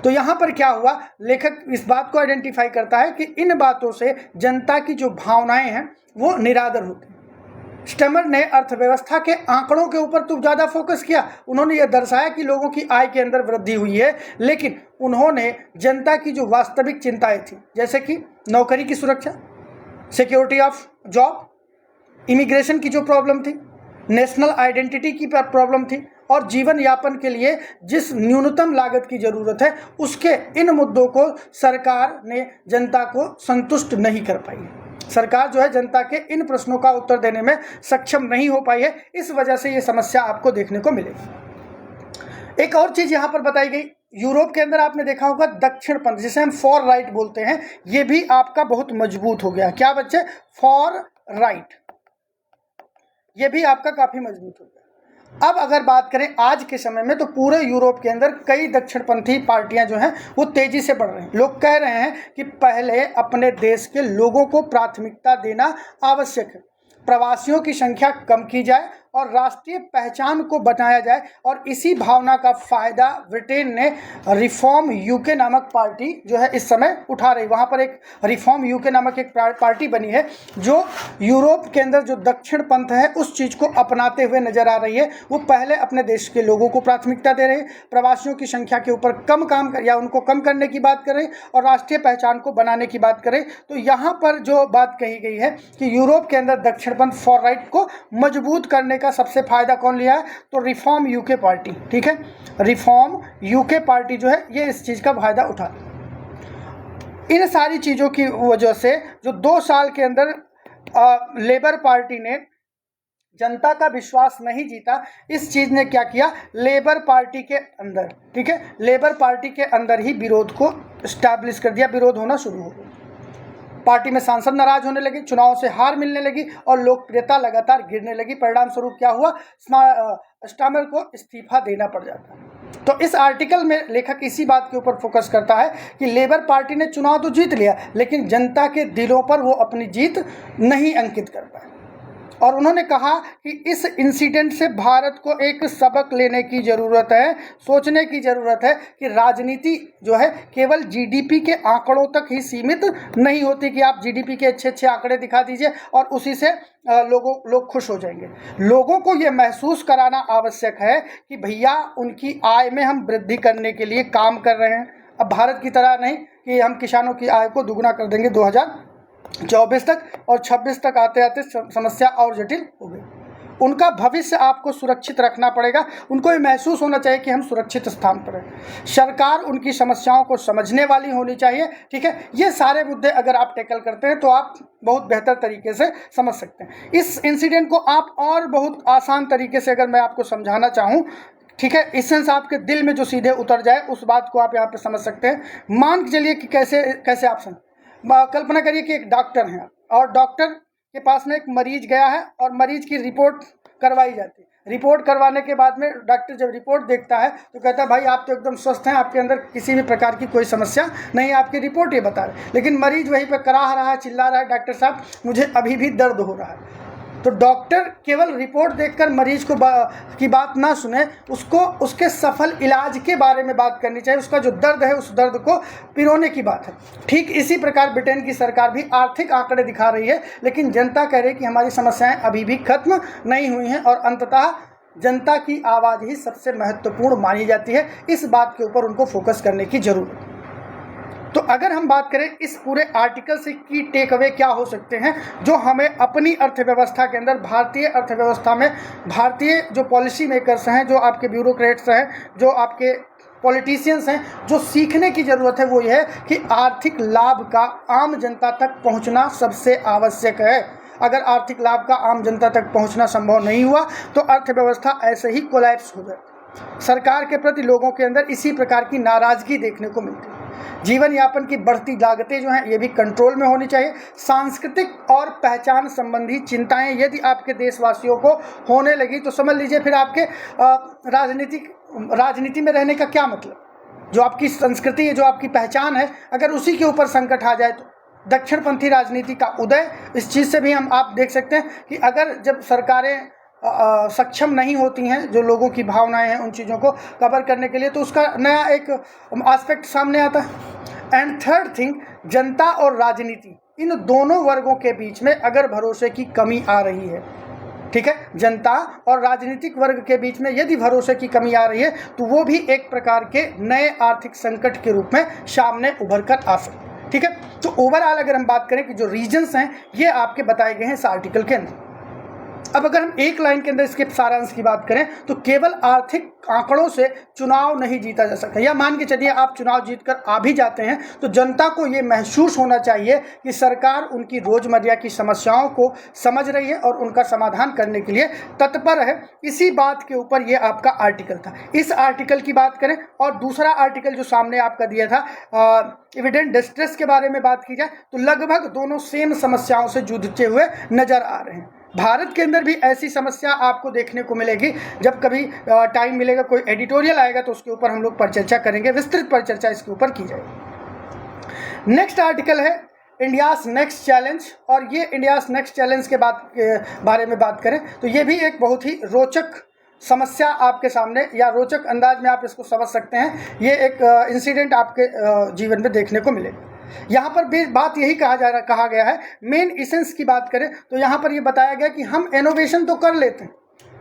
तो यहाँ पर क्या हुआ, लेखक इस बात को आइडेंटिफाई करता है कि इन बातों से जनता की जो भावनाएं हैं वो निरादर होती हैं। स्टमर ने अर्थव्यवस्था के आंकड़ों के ऊपर तो ज़्यादा फोकस किया। उन्होंने यह दर्शाया कि लोगों की आय के अंदर वृद्धि हुई है, लेकिन उन्होंने जनता की जो वास्तविक चिंताएं थी, जैसे कि नौकरी की सुरक्षा, सिक्योरिटी ऑफ जॉब, इमिग्रेशन की जो प्रॉब्लम थी, नेशनल आइडेंटिटी की प्रॉब्लम थी, और जीवन यापन के लिए जिस न्यूनतम लागत की ज़रूरत है, उसके इन मुद्दों को सरकार ने जनता को संतुष्ट नहीं कर पाई। सरकार जो है जनता के इन प्रश्नों का उत्तर देने में सक्षम नहीं हो पाई है। इस वजह से ये समस्या आपको देखने को मिलेगी। एक और चीज़ यहाँ पर बताई गई, यूरोप के अंदर आपने देखा होगा दक्षिणपंथ, जिसे हम फॉर राइट बोलते हैं, ये भी आपका बहुत मजबूत हो गया। क्या बच्चे? फॉर राइट, ये भी आपका काफ़ी मजबूत हो गया। अब अगर बात करें आज के समय में, तो पूरे यूरोप के अंदर कई दक्षिणपंथी पार्टियां जो हैं वो तेजी से बढ़ रही हैं। लोग कह रहे हैं कि पहले अपने देश के लोगों को प्राथमिकता देना आवश्यक है, प्रवासियों की संख्या कम की जाए और राष्ट्रीय पहचान को बनाया जाए। और इसी भावना का फायदा ब्रिटेन ने रिफॉर्म यूके नामक पार्टी जो है इस समय उठा रही। वहाँ पर एक रिफॉर्म यूके नामक एक पार्टी बनी है जो यूरोप के अंदर जो दक्षिण पंथ है उस चीज़ को अपनाते हुए नजर आ रही है। वो पहले अपने देश के लोगों को प्राथमिकता दे रहे, प्रवासियों की संख्या के ऊपर कम काम कर या उनको कम करने की बात करें और राष्ट्रीय पहचान को बनाने की बात करें। तो यहाँ पर जो बात कही गई है कि यूरोप के अंदर दक्षिण पंथ फॉर राइट को मजबूत करने का सबसे फायदा कौन लिया है? तो रिफॉर्म यूके पार्टी। ठीक है, रिफॉर्म यूके पार्टी जो है ये इस चीज का फायदा उठा। इन सारी चीजों की वजह से जो 2 साल के अंदर लेबर पार्टी ने जनता का विश्वास नहीं जीता, इस चीज ने क्या किया, लेबर पार्टी के अंदर, ठीक है, लेबर पार्टी के अंदर ही विरोध को स्टैब्लिश कर दिया, विरोध होना शुरू हो गया। पार्टी में सांसद नाराज होने लगे, चुनाव से हार मिलने लगी और लोकप्रियता लगातार गिरने लगी। परिणाम स्वरूप क्या हुआ, स्टामर को इस्तीफा देना पड़ जाता। तो इस आर्टिकल में लेखक इसी बात के ऊपर फोकस करता है कि लेबर पार्टी ने चुनाव तो जीत लिया, लेकिन जनता के दिलों पर वो अपनी जीत नहीं अंकित कर पाए। और उन्होंने कहा कि इस इंसिडेंट से भारत को एक सबक लेने की ज़रूरत है, सोचने की ज़रूरत है कि राजनीति जो है केवल जीडीपी के आंकड़ों तक ही सीमित नहीं होती कि आप जीडीपी के अच्छे आंकड़े दिखा दीजिए और उसी से लोग खुश हो जाएंगे। लोगों को ये महसूस कराना आवश्यक है कि भैया उनकी आय में हम वृद्धि करने के लिए काम कर रहे हैं। अब भारत की तरह नहीं कि हम किसानों की आय को दुगना कर देंगे 2024 तक और 26 तक आते आते समस्या और जटिल हो गई। उनका भविष्य आपको सुरक्षित रखना पड़ेगा। उनको ये महसूस होना चाहिए कि हम सुरक्षित स्थान पर हैं। सरकार उनकी समस्याओं को समझने वाली होनी चाहिए। ठीक है, ये सारे मुद्दे अगर आप टैकल करते हैं तो आप बहुत बेहतर तरीके से समझ सकते हैं। इस इंसिडेंट को आप और बहुत आसान तरीके से अगर मैं आपको समझाना चाहूँ, ठीक है, इसेंस आपके दिल में जो सीधे उतर जाए उस बात को आप यहाँ पे समझ सकते हैं। मान के चलिए कि कैसे आप कल्पना करिए कि एक डॉक्टर हैं और डॉक्टर के पास में एक मरीज गया है और मरीज की रिपोर्ट करवाई जाती है। रिपोर्ट करवाने के बाद में डॉक्टर जब रिपोर्ट देखता है तो कहता है भाई आप तो एकदम स्वस्थ हैं, आपके अंदर किसी भी प्रकार की कोई समस्या नहीं है, आपकी रिपोर्ट ये बता रहे। लेकिन मरीज वहीं पर कराह रहा है, चिल्ला रहा है, डॉक्टर साहब मुझे अभी भी दर्द हो रहा है। तो डॉक्टर केवल रिपोर्ट देखकर मरीज को की बात ना सुने, उसको उसके सफल इलाज के बारे में बात करनी चाहिए। उसका जो दर्द है उस दर्द को पिरोने की बात है। ठीक इसी प्रकार ब्रिटेन की सरकार भी आर्थिक आंकड़े दिखा रही है, लेकिन जनता कह रही है कि हमारी समस्याएं अभी भी खत्म नहीं हुई हैं और अंततः जनता की आवाज़ ही सबसे महत्वपूर्ण मानी जाती है। इस बात के ऊपर उनको फोकस करने की जरूरत है। तो अगर हम बात करें इस पूरे आर्टिकल से की टेक अवे क्या हो सकते हैं जो हमें अपनी अर्थव्यवस्था के अंदर, भारतीय अर्थव्यवस्था में भारतीय जो पॉलिसी मेकर्स हैं, जो आपके ब्यूरोक्रेट्स हैं, जो आपके पॉलिटिशियंस हैं, जो सीखने की ज़रूरत है वो ये है कि आर्थिक लाभ का आम जनता तक पहुंचना सबसे आवश्यक है। अगर आर्थिक लाभ का आम जनता तक पहुंचना संभव नहीं हुआ तो अर्थव्यवस्था ऐसे ही कोलैप्स हो जाए। सरकार के प्रति लोगों के अंदर इसी प्रकार की नाराज़गी देखने को मिलती है। जीवन यापन की बढ़ती लागतें जो हैं ये भी कंट्रोल में होनी चाहिए। सांस्कृतिक और पहचान संबंधी चिंताएं यदि आपके देशवासियों को होने लगी तो समझ लीजिए फिर आपके राजनीति में रहने का क्या मतलब। जो आपकी संस्कृति है, जो आपकी पहचान है, अगर उसी के ऊपर संकट आ जाए तो दक्षिणपंथी राजनीति का उदय, इस चीज़ से भी आप देख सकते हैं कि अगर जब सरकारें सक्षम नहीं होती हैं जो लोगों की भावनाएं हैं उन चीज़ों को कवर करने के लिए, तो उसका नया एक एस्पेक्ट सामने आता है। एंड थर्ड थिंग, जनता और राजनीति, इन दोनों वर्गों के बीच में अगर भरोसे की कमी आ रही है, ठीक है, जनता और राजनीतिक वर्ग के बीच में यदि भरोसे की कमी आ रही है तो वो भी एक प्रकार के नए आर्थिक संकट के रूप में सामने उभर कर आ सकते हैं। ठीक है, तो ओवरऑल अगर हम बात करें कि जो रीजन्स हैं ये आपके बताए गए हैं इस आर्टिकल के अंदर। अब अगर हम एक लाइन के अंदर इसके सारांश की बात करें तो केवल आर्थिक आंकड़ों से चुनाव नहीं जीता जा सकता। या मान के चलिए आप चुनाव जीतकर आ भी जाते हैं तो जनता को ये महसूस होना चाहिए कि सरकार उनकी रोजमर्रा की समस्याओं को समझ रही है और उनका समाधान करने के लिए तत्पर है। इसी बात के ऊपर ये आपका आर्टिकल था। इस आर्टिकल की बात करें और दूसरा आर्टिकल जो सामने आपका दिया था एविडेंट डिस्ट्रेस के बारे में बात की जाए तो लगभग दोनों सेम समस्याओं से जूझते हुए नजर आ रहे हैं। भारत के अंदर भी ऐसी समस्या आपको देखने को मिलेगी। जब कभी टाइम मिलेगा, कोई एडिटोरियल आएगा तो उसके ऊपर हम लोग पर चर्चा करेंगे, विस्तृत पर चर्चा इसके ऊपर की जाएगी। नेक्स्ट आर्टिकल है इंडियाज़ नेक्स्ट चैलेंज, और ये इंडियाज़ नेक्स्ट चैलेंज के बारे में बात करें तो ये भी एक बहुत ही रोचक समस्या आपके सामने, या रोचक अंदाज में आप इसको समझ सकते हैं। ये एक इंसिडेंट आपके जीवन में देखने को मिलेगा। यहाँ पर भी बात यही कहा गया है, मेन इसेंस की बात करें तो यहाँ पर ये बताया गया कि हम इनोवेशन तो कर लेते हैं,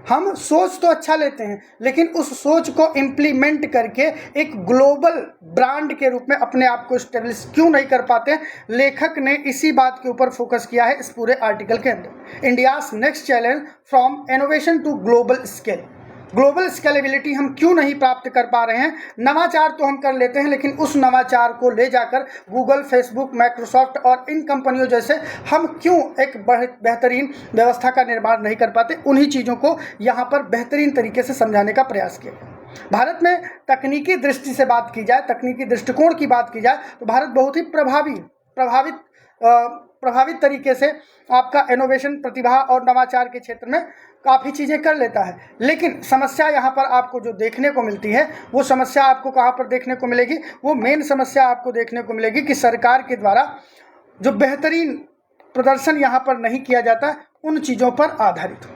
हम सोच तो अच्छा लेते हैं, लेकिन उस सोच को इम्प्लीमेंट करके एक ग्लोबल ब्रांड के रूप में अपने आप को स्टेब्लिश क्यों नहीं कर पाते। लेखक ने इसी बात के ऊपर फोकस किया है इस पूरे आर्टिकल के अंदर। India's next challenge from innovation to global scale. Global scalability हम क्यों नहीं प्राप्त कर पा रहे हैं। नवाचार तो हम कर लेते हैं, लेकिन उस नवाचार को ले जाकर गूगल, फेसबुक, माइक्रोसॉफ्ट और इन कंपनियों जैसे हम क्यों एक बेहतरीन व्यवस्था का निर्माण नहीं कर पाते। उन्हीं चीज़ों को यहाँ पर बेहतरीन तरीके से समझाने का प्रयास किया गया। भारत में तकनीकी दृष्टि से बात की जाए, तकनीकी दृष्टिकोण की बात की जाए तो भारत बहुत ही प्रभावित तरीके से आपका इनोवेशन, प्रतिभा और नवाचार के क्षेत्र में काफ़ी चीज़ें कर लेता है। लेकिन समस्या यहाँ पर आपको जो देखने को मिलती है वो समस्या आपको कहाँ पर देखने को मिलेगी, वो मेन समस्या आपको देखने को मिलेगी कि सरकार के द्वारा जो बेहतरीन प्रदर्शन यहाँ पर नहीं किया जाता उन चीज़ों पर आधारित।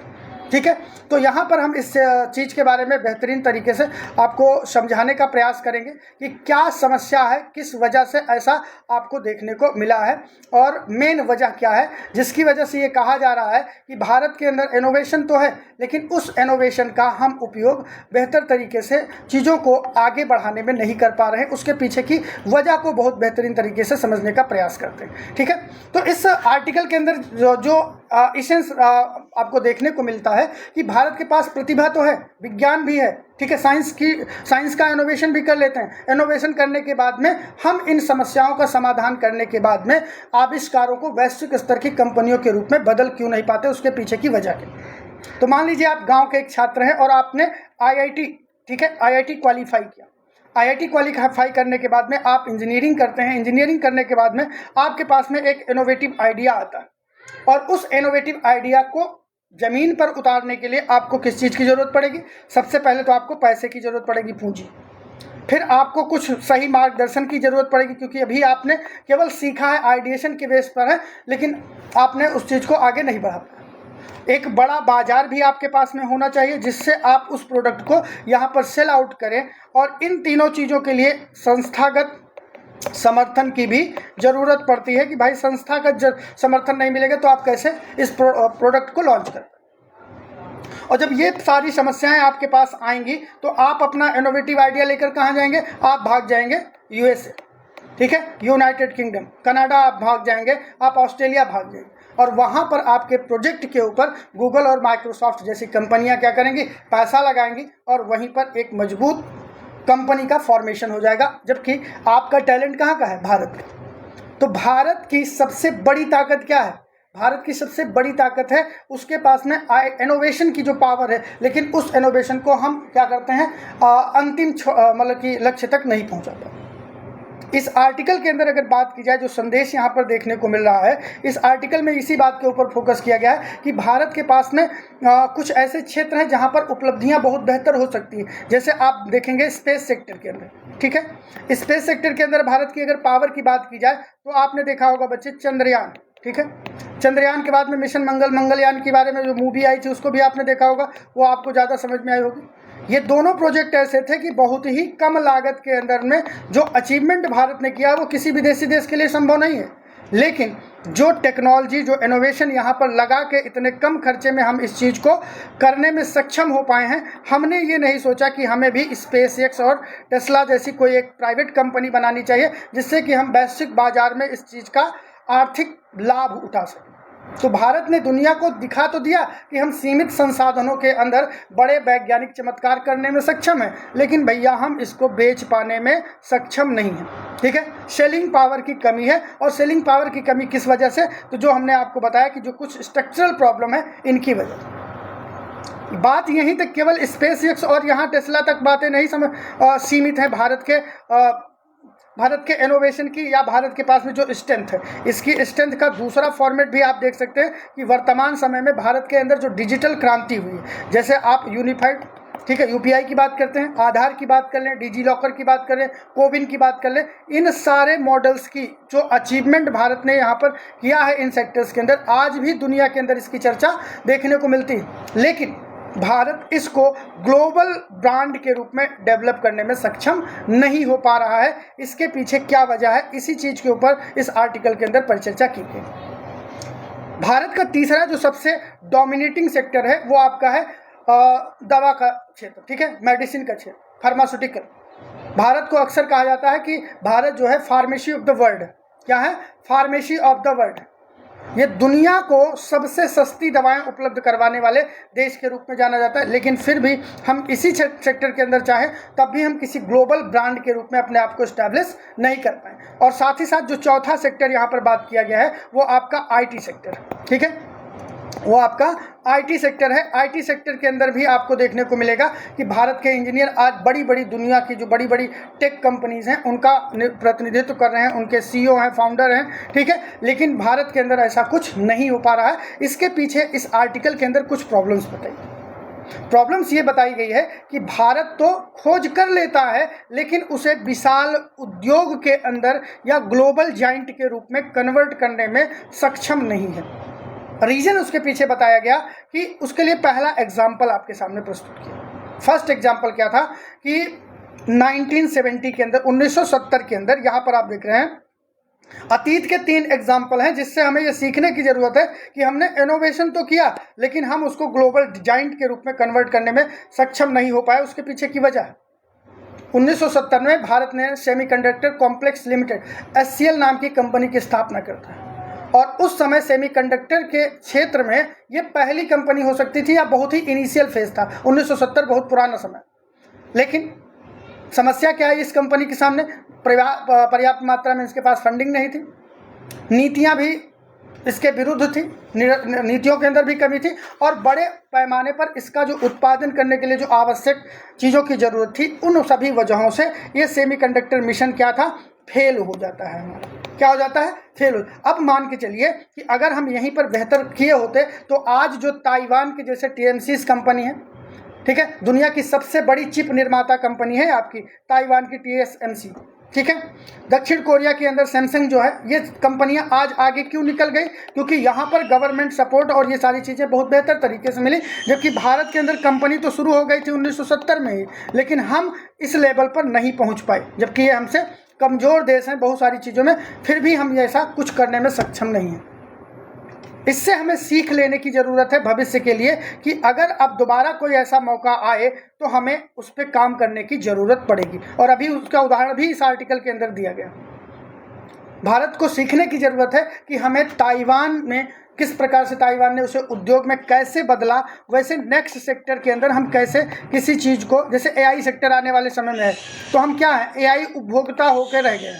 ठीक है, तो यहाँ पर हम इस चीज़ के बारे में बेहतरीन तरीके से आपको समझाने का प्रयास करेंगे कि क्या समस्या है, किस वजह से ऐसा आपको देखने को मिला है और मेन वजह क्या है जिसकी वजह से ये कहा जा रहा है कि भारत के अंदर इनोवेशन तो है लेकिन उस इनोवेशन का हम उपयोग बेहतर तरीके से चीज़ों को आगे बढ़ाने में नहीं कर पा रहे हैं। उसके पीछे की वजह को बहुत बेहतरीन तरीके से समझने का प्रयास करते हैं। ठीक है, तो इस आर्टिकल के अंदर जो इसेंस आपको देखने को मिलता है कि भारत के पास प्रतिभा तो है, विज्ञान भी है, ठीक है, साइंस का इनोवेशन भी कर लेते हैं। इनोवेशन करने के बाद में हम इन समस्याओं का समाधान करने के बाद में आविष्कारों को वैश्विक स्तर की कंपनियों के रूप में बदल क्यों नहीं पाते, उसके पीछे की वजह क्या। तो मान लीजिए आप गांव के एक छात्र हैं और आपने आईआईटी, ठीक है, आईआईटी क्वालिफाई किया। आईआईटी क्वालिफाई करने के बाद में आप इंजीनियरिंग करते हैं। इंजीनियरिंग करने के बाद में आपके पास में एक इनोवेटिव आइडिया आता है और उस इनोवेटिव आइडिया को ज़मीन पर उतारने के लिए आपको किस चीज़ की ज़रूरत पड़ेगी। सबसे पहले तो आपको पैसे की ज़रूरत पड़ेगी, पूंजी। फिर आपको कुछ सही मार्गदर्शन की ज़रूरत पड़ेगी क्योंकि अभी आपने केवल सीखा है, आइडिएशन के बेस पर है, लेकिन आपने उस चीज़ को आगे नहीं बढ़ा पाया। एक बड़ा बाजार भी आपके पास में होना चाहिए जिससे आप उस प्रोडक्ट को यहाँ पर सेल आउट करें। और इन तीनों चीज़ों के लिए संस्थागत समर्थन की भी ज़रूरत पड़ती है कि भाई संस्थागत समर्थन नहीं मिलेगा तो आप कैसे इस प्रोडक्ट को लॉन्च करें। और जब ये सारी समस्याएं आपके पास आएंगी तो आप अपना इनोवेटिव आइडिया लेकर कहाँ जाएंगे, आप भाग जाएंगे यूएसए, ठीक है, यूनाइटेड किंगडम, कनाडा आप भाग जाएंगे, आप ऑस्ट्रेलिया भाग जाएंगे। और वहाँ पर आपके प्रोजेक्ट के ऊपर गूगल और माइक्रोसॉफ्ट जैसी कंपनियाँ क्या करेंगी, पैसा लगाएंगी और वहीं पर एक मजबूत कंपनी का फॉर्मेशन हो जाएगा। जबकि आपका टैलेंट कहाँ का है, भारत का। तो भारत की सबसे बड़ी ताकत क्या है, भारत की सबसे बड़ी ताकत है उसके पास में इनोवेशन की जो पावर है, लेकिन उस इनोवेशन को हम क्या करते हैं, अंतिम मतलब कि लक्ष्य तक नहीं पहुंचा पाते। इस आर्टिकल के अंदर अगर बात की जाए, जो संदेश यहाँ पर देखने को मिल रहा है, इस आर्टिकल में इसी बात के ऊपर फोकस किया गया है कि भारत के पास में कुछ ऐसे क्षेत्र हैं जहाँ पर उपलब्धियाँ बहुत बेहतर हो सकती हैं। जैसे आप देखेंगे स्पेस सेक्टर के अंदर, ठीक है, स्पेस सेक्टर के अंदर भारत की अगर पावर की बात की जाए तो आपने देखा होगा बच्चे चंद्रयान, ठीक है, चंद्रयान के बाद में मिशन मंगलयान के बारे में जो मूवी आई थी उसको भी आपने देखा होगा, वो आपको ज़्यादा समझ में आई होगी। ये दोनों प्रोजेक्ट ऐसे थे कि बहुत ही कम लागत के अंदर में जो अचीवमेंट भारत ने किया वो किसी विदेशी देश के लिए संभव नहीं है, लेकिन जो टेक्नोलॉजी, जो इनोवेशन यहाँ पर लगा के इतने कम खर्चे में हम इस चीज़ को करने में सक्षम हो पाए हैं। हमने ये नहीं सोचा कि हमें भी SpaceX और टेस्ला जैसी कोई एक प्राइवेट कंपनी बनानी चाहिए जिससे कि हम वैश्विक बाजार में इस चीज़ का आर्थिक लाभ उठा सकें। तो भारत ने दुनिया को दिखा तो दिया कि हम सीमित संसाधनों के अंदर बड़े वैज्ञानिक चमत्कार करने में सक्षम हैं, लेकिन भैया हम इसको बेच पाने में सक्षम नहीं हैं, ठीक है। सेलिंग पावर की कमी है, और सेलिंग पावर की कमी किस वजह से, तो जो हमने आपको बताया कि जो कुछ स्ट्रक्चरल प्रॉब्लम है इनकी वजह से। बात यहीं तक केवल SpaceX और यहाँ टेस्ला तक बातें नहीं सीमित हैं भारत के इनोवेशन की या भारत के पास में जो स्ट्रेंथ है, इसकी स्ट्रेंथ का दूसरा फॉर्मेट भी आप देख सकते हैं कि वर्तमान समय में भारत के अंदर जो डिजिटल क्रांति हुई है, जैसे आप यूनिफाइड, ठीक है, UPI की बात करते हैं, आधार की बात कर लें, डिजी लॉकर की बात कर लें, कोविन की बात कर लें, इन सारे मॉडल्स की जो अचीवमेंट भारत ने यहाँ पर किया है इन सेक्टर्स के अंदर, आज भी दुनिया के अंदर इसकी चर्चा देखने को मिलती है। लेकिन भारत इसको ग्लोबल ब्रांड के रूप में डेवलप करने में सक्षम नहीं हो पा रहा है। इसके पीछे क्या वजह है, इसी चीज़ के ऊपर इस आर्टिकल के अंदर परिचर्चा की गई। भारत का तीसरा जो सबसे डोमिनेटिंग सेक्टर है वो आपका है दवा का क्षेत्र, ठीक है, मेडिसिन का क्षेत्र, फार्मास्यूटिकल। भारत को अक्सर कहा जाता है कि भारत जो है फार्मेसी ऑफ द वर्ल्ड। क्या है? Pharmacy of the world. ये दुनिया को सबसे सस्ती दवाएं उपलब्ध करवाने वाले देश के रूप में जाना जाता है, लेकिन फिर भी हम इसी सेक्टर के अंदर चाहें तब भी हम किसी ग्लोबल ब्रांड के रूप में अपने आप को एस्टैब्लिश नहीं कर पाए। और साथ ही साथ जो चौथा सेक्टर यहाँ पर बात किया गया है वो आपका IT सेक्टर, ठीक है, वो आपका IT सेक्टर है। IT सेक्टर के अंदर भी आपको देखने को मिलेगा कि भारत के इंजीनियर आज बड़ी बड़ी दुनिया की जो बड़ी बड़ी टेक कंपनीज हैं उनका प्रतिनिधित्व कर रहे हैं, उनके CEO हैं, फाउंडर हैं, ठीक है, लेकिन भारत के अंदर ऐसा कुछ नहीं हो पा रहा है। इसके पीछे इस आर्टिकल के अंदर कुछ प्रॉब्लम्स बताई। प्रॉब्लम्स ये बताई गई है कि भारत तो खोज कर लेता है लेकिन उसे विशाल उद्योग के अंदर या ग्लोबल जाइंट के रूप में कन्वर्ट करने में सक्षम नहीं है। रीजन उसके पीछे बताया गया कि उसके लिए पहला एग्जाम्पल आपके सामने प्रस्तुत किया। फर्स्ट एग्जाम्पल क्या था कि 1970 के अंदर, 1970 के अंदर, यहाँ पर आप देख रहे हैं अतीत के 3 एग्जाम्पल हैं जिससे हमें ये सीखने की ज़रूरत है कि हमने इनोवेशन तो किया लेकिन हम उसको ग्लोबल जाइंट के रूप में कन्वर्ट करने में सक्षम नहीं हो पाए। उसके पीछे की वजह है 1970 में भारत ने सेमीकंडक्टर कॉम्प्लेक्स लिमिटेड SCL नाम की कंपनी की स्थापना करता है, और उस समय सेमीकंडक्टर के क्षेत्र में ये पहली कंपनी हो सकती थी या बहुत ही इनिशियल फेज था। 1970 बहुत पुराना समय, लेकिन समस्या क्या है इस कंपनी के सामने? पर्याप्त मात्रा में इसके पास फंडिंग नहीं थी, नीतियां भी इसके विरुद्ध थी, नीतियों के अंदर भी कमी थी, और बड़े पैमाने पर इसका जो उत्पादन करने के लिए जो आवश्यक चीज़ों की ज़रूरत थी, उन सभी वजहों से ये सेमीकंडक्टर मिशन क्या था, फेल हो जाता है हमारा। क्या हो जाता है? फेल हो। अब मान के चलिए कि अगर हम यहीं पर बेहतर किए होते तो आज जो ताइवान के जैसे TMC कंपनी है, ठीक है, दुनिया की सबसे बड़ी चिप निर्माता कंपनी है आपकी ताइवान की TSMC, ठीक है, दक्षिण कोरिया के अंदर सैमसंग जो है, ये कंपनियां आज आगे क्यों निकल गई? क्योंकि यहाँ पर गवर्नमेंट सपोर्ट और ये सारी चीज़ें बहुत बेहतर तरीके से मिली। जबकि भारत के अंदर कंपनी तो शुरू हो गई थी 1970 में ही, लेकिन हम इस लेवल पर नहीं पहुँच पाए, जबकि ये हमसे कमज़ोर देश हैं बहुत सारी चीज़ों में, फिर भी हम ऐसा कुछ करने में सक्षम नहीं हैं। इससे हमें सीख लेने की ज़रूरत है भविष्य के लिए कि अगर अब दोबारा कोई ऐसा मौका आए तो हमें उस पर काम करने की ज़रूरत पड़ेगी। और अभी उसका उदाहरण भी इस आर्टिकल के अंदर दिया गया। भारत को सीखने की ज़रूरत है कि हमें ताइवान में किस प्रकार से ताइवान ने उसे उद्योग में कैसे बदला, वैसे नेक्स्ट सेक्टर के अंदर हम कैसे किसी चीज़ को, जैसे AI सेक्टर आने वाले समय में है तो हम क्या है, AI उपभोक्ता होकर रह गए।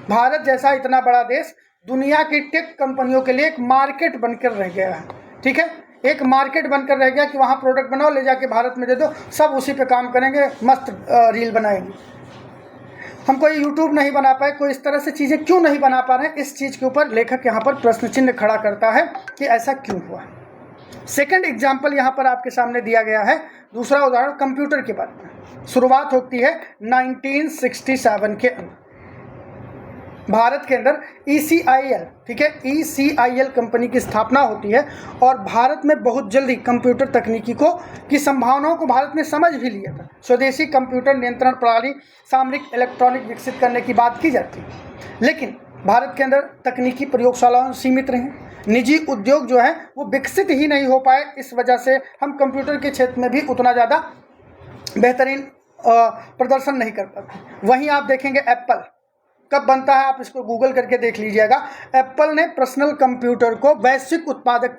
भारत जैसा इतना बड़ा देश दुनिया की टेक कंपनियों के लिए एक मार्केट बनकर रह गया है। ठीक है, एक मार्केट बनकर रह गया कि वहाँ प्रोडक्ट बनाओ, ले जाके भारत में दे दो, सब उसी पे काम करेंगे, मस्त रील बनाएंगे। हम कोई यूट्यूब नहीं बना पाए, कोई इस तरह से चीज़ें क्यों नहीं बना पा रहे हैं, इस चीज़ के ऊपर लेखक यहाँ पर प्रश्न चिन्ह खड़ा करता है कि ऐसा क्यों हुआ। सेकंड एग्जाम्पल यहाँ पर आपके सामने दिया गया है, दूसरा उदाहरण कंप्यूटर के बारे में। शुरुआत होती है 1967 के अंदर, भारत के अंदर ECIL, ठीक है, ECIL कंपनी की स्थापना होती है और भारत में बहुत जल्दी कंप्यूटर तकनीकी की संभावनाओं को भारत ने समझ भी लिया था। स्वदेशी कंप्यूटर नियंत्रण प्रणाली, सामरिक इलेक्ट्रॉनिक विकसित करने की बात की जाती है, लेकिन भारत के अंदर तकनीकी प्रयोगशालाएं सीमित रहीं, निजी उद्योग जो है वो विकसित ही नहीं हो पाए। इस वजह से हम कंप्यूटर के क्षेत्र में भी उतना ज़्यादा बेहतरीन प्रदर्शन नहीं कर पाते। वहीं आप देखेंगे एप्पल कब बनता है, आप इसको गूगल करके देख लीजिएगा। एप्पल ने पर्सनल कंप्यूटर को वैश्विक उत्पादक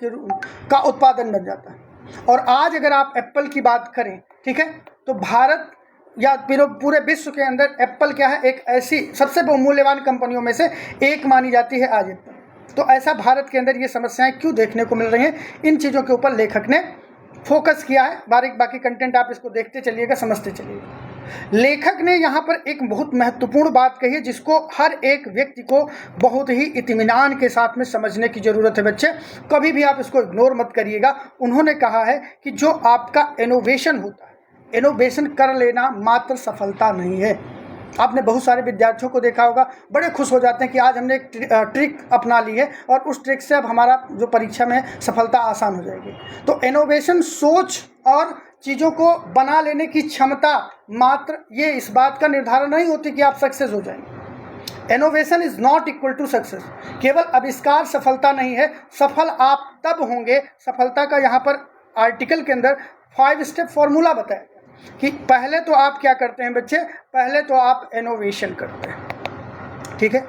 का उत्पादन बन जाता है। और आज अगर आप एप्पल की बात करें, ठीक है, तो भारत या पूरे विश्व के अंदर एप्पल क्या है, एक ऐसी सबसे बहुमूल्यवान कंपनियों में से एक मानी जाती है आज एप्पल। तो ऐसा भारत के अंदर ये समस्याएं क्यों देखने को मिल रही हैं, इन चीज़ों के ऊपर लेखक ने फोकस किया है। बाकी कंटेंट आप इसको देखते चलिएगा, समझते चलिएगा। लेखक ने यहाँ पर एक बहुत महत्वपूर्ण बात कही है जिसको हर एक व्यक्ति को बहुत ही इत्मीनान के साथ में समझने की ज़रूरत है। बच्चे कभी भी आप इसको इग्नोर मत करिएगा। उन्होंने कहा है कि जो आपका इनोवेशन होता है, इनोवेशन कर लेना मात्र सफलता नहीं है। आपने बहुत सारे विद्यार्थियों को देखा होगा, बड़े खुश हो जाते हैं कि आज हमने एक ट्रिक अपना ली है और उस ट्रिक से अब हमारा जो परीक्षा में सफलता आसान हो जाएगी। तो इनोवेशन सोच और चीज़ों को बना लेने की क्षमता मात्र ये इस बात का निर्धारण नहीं होती कि आप सक्सेस हो जाएंगे। Innovation is not equal to success. केवल आविष्कार सफलता नहीं है, सफल आप तब होंगे। सफलता का यहाँ पर आर्टिकल के अंदर 5 स्टेप फॉर्मूला बताया कि पहले तो आप क्या करते हैं बच्चे, पहले तो आप इनोवेशन करते हैं। ठीक है,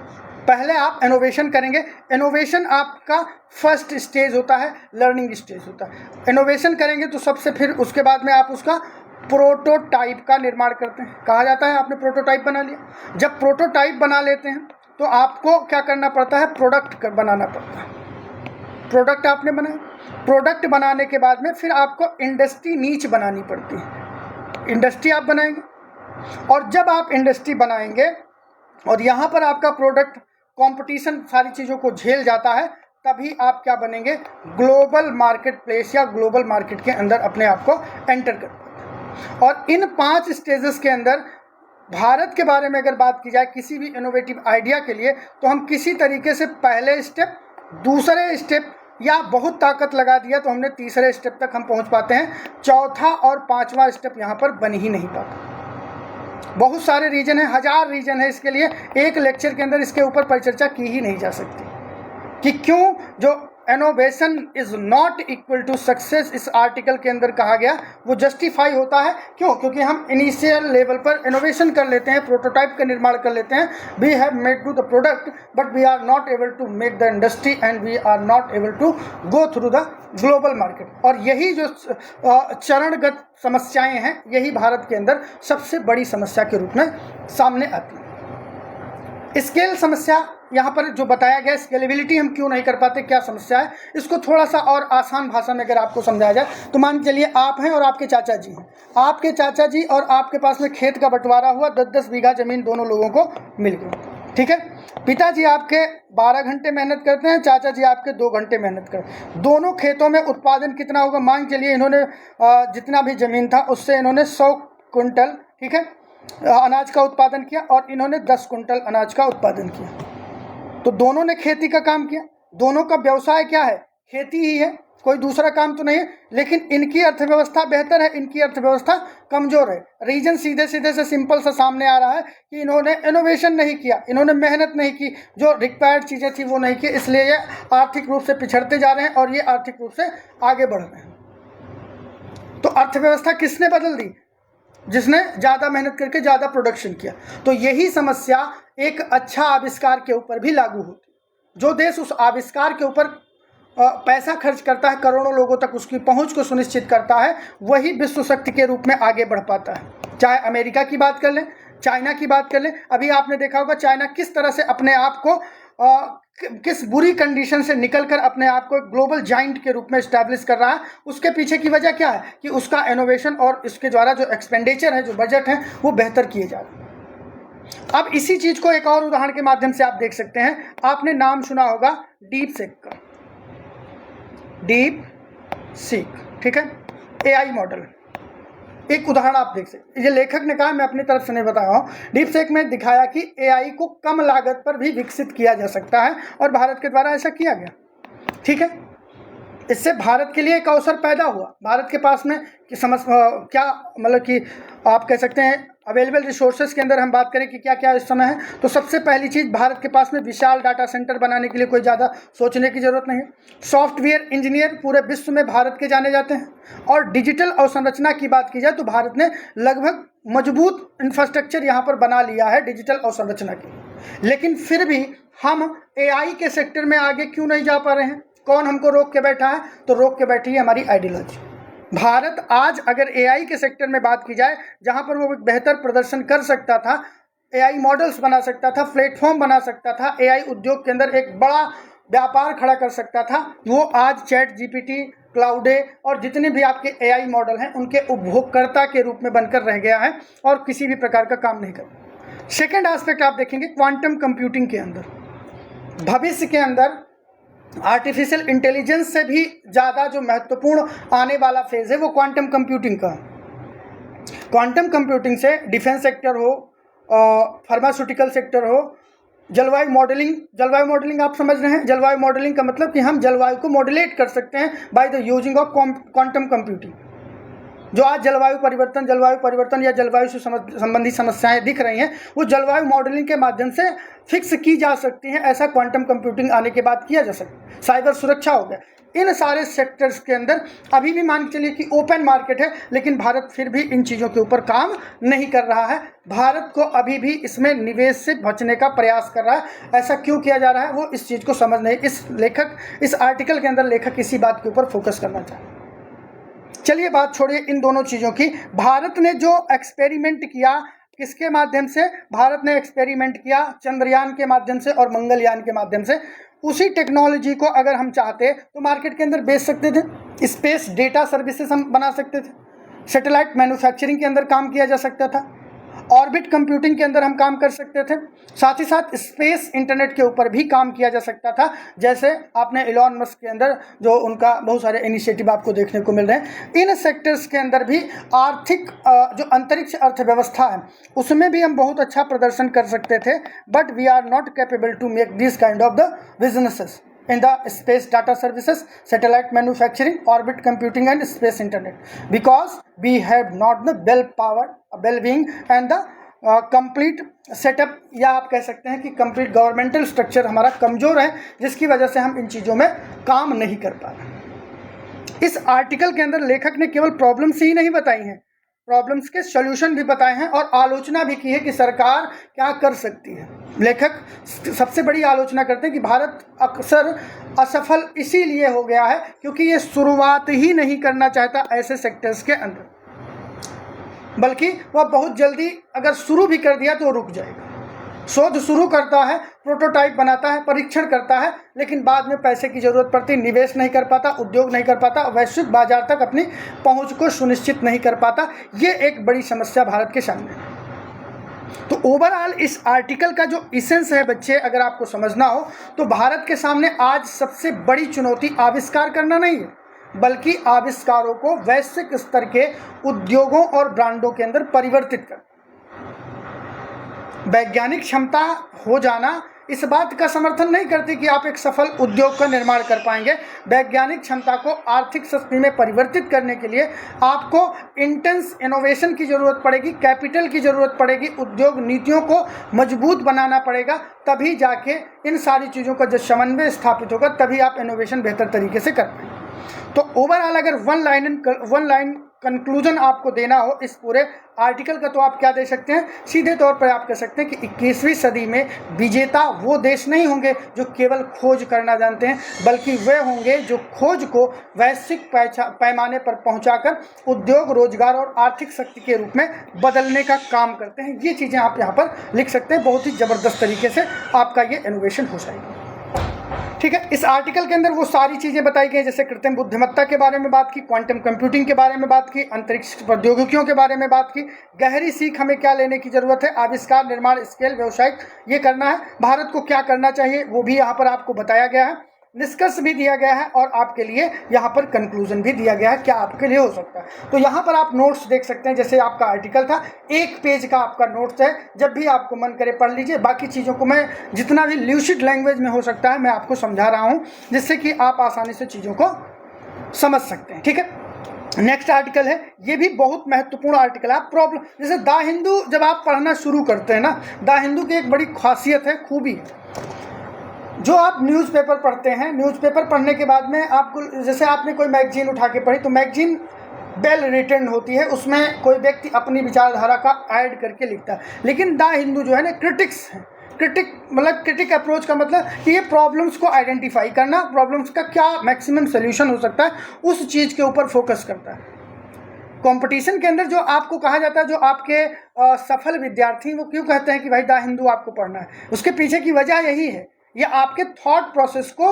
पहले आप इनोवेशन करेंगे। इनोवेशन आपका फर्स्ट स्टेज होता है, लर्निंग स्टेज होता है। इनोवेशन करेंगे तो सबसे फिर उसके बाद में आप उसका प्रोटोटाइप का निर्माण करते हैं। कहा जाता है आपने प्रोटोटाइप बना लिया। जब प्रोटोटाइप बना लेते हैं तो आपको क्या करना पड़ता है, प्रोडक्ट बनाना पड़ता है। प्रोडक्ट आपने बनाया, प्रोडक्ट बनाने के बाद में फिर आपको इंडस्ट्री नीच बनानी पड़ती है। इंडस्ट्री आप बनाएंगे और जब आप इंडस्ट्री बनाएंगे और यहाँ पर आपका प्रोडक्ट कंपटीशन सारी चीज़ों को झेल जाता है, तभी आप क्या बनेंगे, ग्लोबल मार्केट प्लेस या ग्लोबल मार्केट के अंदर अपने आप को एंटर कर पाते हैं। और इन 5 स्टेजेस के अंदर भारत के बारे में अगर बात की जाए किसी भी इनोवेटिव आइडिया के लिए, तो हम किसी तरीके से पहले स्टेप, दूसरे स्टेप या बहुत ताकत लगा दिया तो हमने तीसरे स्टेप तक हम पहुंच पाते हैं। चौथा और 5वां स्टेप यहाँ पर बन ही नहीं पाता। बहुत सारे रीजन है, 1000 रीजन है इसके लिए। एक लेक्चर के अंदर इसके ऊपर परिचर्चा की ही नहीं जा सकती कि क्यों जो innovation is not equal to success इस आर्टिकल के अंदर कहा गया, वो जस्टिफाई होता है। क्यों? क्योंकि हम इनिशियल लेवल पर इनोवेशन कर लेते हैं, प्रोटोटाइप का निर्माण कर लेते हैं। We have made to the product but we are not able to make the industry and we are not able to go through the global market. और यही जो चरणगत समस्याएं हैं, यही भारत के अंदर सबसे बड़ी समस्या के रूप में सामने आती है। स्केल समस्या यहाँ पर जो बताया गया, स्केलेबिलिटी हम क्यों नहीं कर पाते, क्या समस्या है, इसको थोड़ा सा और आसान भाषा में अगर आपको समझाया जाए तो मान चलिए आप हैं और आपके चाचा जी हैं। आपके चाचा जी और आपके पास में खेत का बंटवारा हुआ, 10-10 बीघा जमीन दोनों लोगों को मिल गई। ठीक है, पिताजी आपके 12 घंटे मेहनत करते हैं, चाचा जी आपके 2 घंटे मेहनत करते हैं। दोनों खेतों में उत्पादन कितना होगा, मान चलिए इन्होंने जितना भी जमीन था उससे इन्होंने 100 कुंटल, ठीक है, अनाज का उत्पादन किया और इन्होंने 10 कुंटल अनाज का उत्पादन किया। तो दोनों ने खेती का काम किया, दोनों का व्यवसाय क्या है, खेती ही है, कोई दूसरा काम तो नहीं है। लेकिन इनकी अर्थव्यवस्था बेहतर है, इनकी अर्थव्यवस्था कमजोर है। रीजन सीधे सीधे से सिंपल सा सामने आ रहा है कि इन्होंने इनोवेशन नहीं किया, इन्होंने मेहनत नहीं की, जो रिक्वायर्ड चीज़ें थी वो नहीं की, इसलिए ये आर्थिक रूप से पिछड़ते जा रहे हैं और ये आर्थिक रूप से आगे बढ़ रहे हैं। तो अर्थव्यवस्था किसने बदल दी, जिसने ज़्यादा मेहनत करके ज़्यादा प्रोडक्शन किया। तो यही समस्या एक अच्छा आविष्कार के ऊपर भी लागू होती है। जो देश उस आविष्कार के ऊपर पैसा खर्च करता है, करोड़ों लोगों तक उसकी पहुंच को सुनिश्चित करता है, वही विश्व शक्ति के रूप में आगे बढ़ पाता है। चाहे अमेरिका की बात कर लें, चाइना की बात कर लें। अभी आपने देखा होगा चाइना किस तरह से अपने आप को किस बुरी कंडीशन से निकलकर अपने आप को एक ग्लोबल जाइंट के रूप में इस्टेब्लिश कर रहा है, उसके पीछे की वजह क्या है कि उसका इनोवेशन और इसके द्वारा जो एक्सपेंडिचर है, जो बजट है, वो बेहतर किए जा रहे हैं। अब इसी चीज़ को एक और उदाहरण के माध्यम से आप देख सकते हैं। आपने नाम सुना होगा डीप सीक का, डीप सीक, ठीक है, एआई मॉडल। एक उदाहरण आप देख सकते, ये लेखक ने कहा, मैं अपनी तरफ से नहीं बता रहा हूँ। डीप सीक में दिखाया कि एआई को कम लागत पर भी विकसित किया जा सकता है और भारत के द्वारा ऐसा किया गया, ठीक है। इससे भारत के लिए एक अवसर पैदा हुआ। भारत के पास में कि क्या मतलब कि आप कह सकते हैं अवेलेबल रिसोर्सेज के अंदर हम बात करें कि क्या क्या इस समय है, तो सबसे पहली चीज़, भारत के पास में विशाल डाटा सेंटर बनाने के लिए कोई ज़्यादा सोचने की ज़रूरत नहीं है। सॉफ्टवेयर इंजीनियर पूरे विश्व में भारत के जाने जाते हैं। और डिजिटल अवसंरचना की बात की जाए तो भारत ने लगभग मजबूत इंफ्रास्ट्रक्चर यहाँ पर बना लिया है डिजिटल अवसंरचना की। लेकिन फिर भी हम एआई के सेक्टर में आगे क्यों नहीं जा पा रहे हैं? कौन हमको रोक के बैठा है? तो रोक के बैठी है हमारी आइडियोलॉजी। भारत आज अगर एआई के सेक्टर में बात की जाए, जहां पर वो बेहतर प्रदर्शन कर सकता था, एआई मॉडल्स बना सकता था, प्लेटफॉर्म बना सकता था, एआई उद्योग के अंदर एक बड़ा व्यापार खड़ा कर सकता था, वो आज चैट जीपीटी, क्लाउडे और जितने भी आपके एआई मॉडल हैं उनके उपभोक्ता के रूप में बनकर रह गया है और किसी भी प्रकार का काम नहीं कर। सेकेंड एस्पेक्ट आप देखेंगे क्वांटम कंप्यूटिंग के अंदर, भविष्य के अंदर आर्टिफिशियल इंटेलिजेंस से भी ज़्यादा जो महत्वपूर्ण आने वाला फेज़ है वो क्वांटम कंप्यूटिंग का। क्वांटम कंप्यूटिंग से डिफेंस सेक्टर हो, फार्मास्यूटिकल सेक्टर हो, जलवायु मॉडलिंग आप समझ रहे हैं। जलवायु मॉडलिंग का मतलब कि हम जलवायु को मॉड्यूलेट कर सकते हैं by the using of quantum computing. जो आज जलवायु परिवर्तन या जलवायु से संबंधी समस्याएं दिख रही हैं, वो जलवायु मॉडलिंग के माध्यम से फिक्स की जा सकती हैं। ऐसा क्वांटम कंप्यूटिंग आने के बाद किया जा सकता है। साइबर सुरक्षा हो गया। इन सारे सेक्टर्स के अंदर अभी भी मान के चलिए कि ओपन मार्केट है, लेकिन भारत फिर भी इन चीज़ों के ऊपर काम नहीं कर रहा है। भारत को अभी भी इसमें निवेश से बचने का प्रयास कर रहा है। ऐसा क्यों किया जा रहा है, वो इस चीज़ को समझ नहीं। इस आर्टिकल के अंदर लेखक इसी बात के ऊपर फोकस करना चाहते हैं। चलिए बात छोड़िए इन दोनों चीज़ों की। भारत ने जो एक्सपेरिमेंट किया, किसके माध्यम से? भारत ने एक्सपेरिमेंट किया चंद्रयान के माध्यम से और मंगलयान के माध्यम से। उसी टेक्नोलॉजी को अगर हम चाहते तो मार्केट के अंदर बेच सकते थे। स्पेस डेटा सर्विसेज हम बना सकते थे। सैटेलाइट मैन्युफैक्चरिंग के अंदर काम किया जा सकता था। ऑर्बिट कंप्यूटिंग के अंदर हम काम कर सकते थे। साथ ही साथ स्पेस इंटरनेट के ऊपर भी काम किया जा सकता था। जैसे आपने इलॉन मस्क के अंदर जो उनका बहुत सारे इनिशिएटिव आपको देखने को मिल रहे हैं। इन सेक्टर्स के अंदर भी आर्थिक जो अंतरिक्ष अर्थव्यवस्था है उसमें भी हम बहुत अच्छा प्रदर्शन कर सकते थे। But we are not capable to make this kind of the businesses in the space data services, satellite manufacturing, orbit computing and space internet, because we have not the well-being and the complete setup, या आप कह सकते हैं कि complete governmental structure हमारा कमज़ोर है, जिसकी वजह से हम इन चीज़ों में काम नहीं कर पा रहे। इस आर्टिकल के अंदर लेखक ने केवल प्रॉब्लम्स ही नहीं बताई हैं, प्रॉब्लम्स के सॉल्यूशन भी बताए हैं और आलोचना भी की है कि सरकार क्या कर सकती है। लेखक सबसे बड़ी आलोचना करते हैं कि भारत अक्सर असफल इसीलिए हो गया है क्योंकि ये शुरुआत ही नहीं करना चाहता ऐसे सेक्टर्स के अंदर, बल्कि वह बहुत जल्दी अगर शुरू भी कर दिया तो रुक जाएगा। शोध शुरू करता है, प्रोटोटाइप बनाता है, परीक्षण करता है, लेकिन बाद में पैसे की ज़रूरत पड़ती, निवेश नहीं कर पाता, उद्योग नहीं कर पाता, वैश्विक बाजार तक अपनी पहुंच को सुनिश्चित नहीं कर पाता। ये एक बड़ी समस्या भारत के सामने है। तो ओवरऑल इस आर्टिकल का जो इसेंस है बच्चे, अगर आपको समझना हो तो भारत के सामने आज सबसे बड़ी चुनौती आविष्कार करना नहीं है, बल्कि आविष्कारों को वैश्विक स्तर के उद्योगों और ब्रांडों के अंदर परिवर्तित कर। वैज्ञानिक क्षमता हो जाना इस बात का समर्थन नहीं करती कि आप एक सफल उद्योग का निर्माण कर पाएंगे। वैज्ञानिक क्षमता को आर्थिक शक्ति में परिवर्तित करने के लिए आपको इंटेंस इनोवेशन की ज़रूरत पड़ेगी, कैपिटल की ज़रूरत पड़ेगी, उद्योग नीतियों को मजबूत बनाना पड़ेगा। तभी जाके इन सारी चीज़ों का जब समन्वय स्थापित होगा तभी आप इनोवेशन बेहतर तरीके से कर पाएंगे। तो ओवरऑल अगर वन लाइन कंक्लूजन आपको देना हो इस पूरे आर्टिकल का, तो आप क्या दे सकते हैं, सीधे तौर पर आप कह सकते हैं कि 21वीं सदी में विजेता वो देश नहीं होंगे जो केवल खोज करना जानते हैं, बल्कि वे होंगे जो खोज को वैश्विक पैमाने पर पहुंचाकर उद्योग, रोजगार और आर्थिक शक्ति के रूप में बदलने का काम करते हैं। ये चीज़ें आप यहाँ पर लिख सकते हैं। बहुत ही ज़बरदस्त तरीके से आपका ये इनोवेशन हो जाएगा। ठीक है, इस आर्टिकल के अंदर वो सारी चीज़ें बताई गई, जैसे कृत्रिम बुद्धिमत्ता के बारे में बात की, क्वांटम कंप्यूटिंग के बारे में बात की, अंतरिक्ष प्रौद्योगिकियों के बारे में बात की, गहरी सीख हमें क्या लेने की ज़रूरत है, आविष्कार, निर्माण, स्केल, व्यवसायिक ये करना है, भारत को क्या करना चाहिए वो भी यहाँ पर आपको बताया गया है, निष्कर्ष भी दिया गया है और आपके लिए यहाँ पर कंक्लूजन भी दिया गया है क्या आपके लिए हो सकता है। तो यहाँ पर आप नोट्स देख सकते हैं, जैसे आपका आर्टिकल था 1 पेज का आपका नोट्स है, जब भी आपको मन करे पढ़ लीजिए। बाकी चीज़ों को मैं जितना भी ल्यूसिड लैंग्वेज में हो सकता है मैं आपको समझा रहा हूँ, जिससे कि आप आसानी से चीज़ों को समझ सकते हैं। ठीक है, नेक्स्ट आर्टिकल है, ये भी बहुत महत्वपूर्ण आर्टिकल है। आप प्रॉब्लम, जैसे द हिंदू जब आप पढ़ना शुरू करते हैं ना, द हिंदू की एक बड़ी खासियत है, खूबी है, जो आप न्यूज़पेपर पढ़ते हैं, न्यूज़पेपर पढ़ने के बाद में आपको, जैसे आपने कोई मैगजीन उठा के पढ़ी तो मैगजीन वेल रिटन होती है, उसमें कोई व्यक्ति अपनी विचारधारा का ऐड करके लिखता है। लेकिन द हिंदू जो है ना, क्रिटिक्स है, क्रिटिक अप्रोच का मतलब कि ये प्रॉब्लम्स को आइडेंटिफाई करना, प्रॉब्लम्स का क्या मैक्सिमम सोल्यूशन हो सकता है, उस चीज़ के ऊपर फोकस करता है। कंपटीशन के अंदर जो आपको कहा जाता है, जो आपके सफल विद्यार्थी, वो क्यों कहते हैं कि भाई द हिंदू आपको पढ़ना है, उसके पीछे की वजह यही है, ये आपके थॉट प्रोसेस को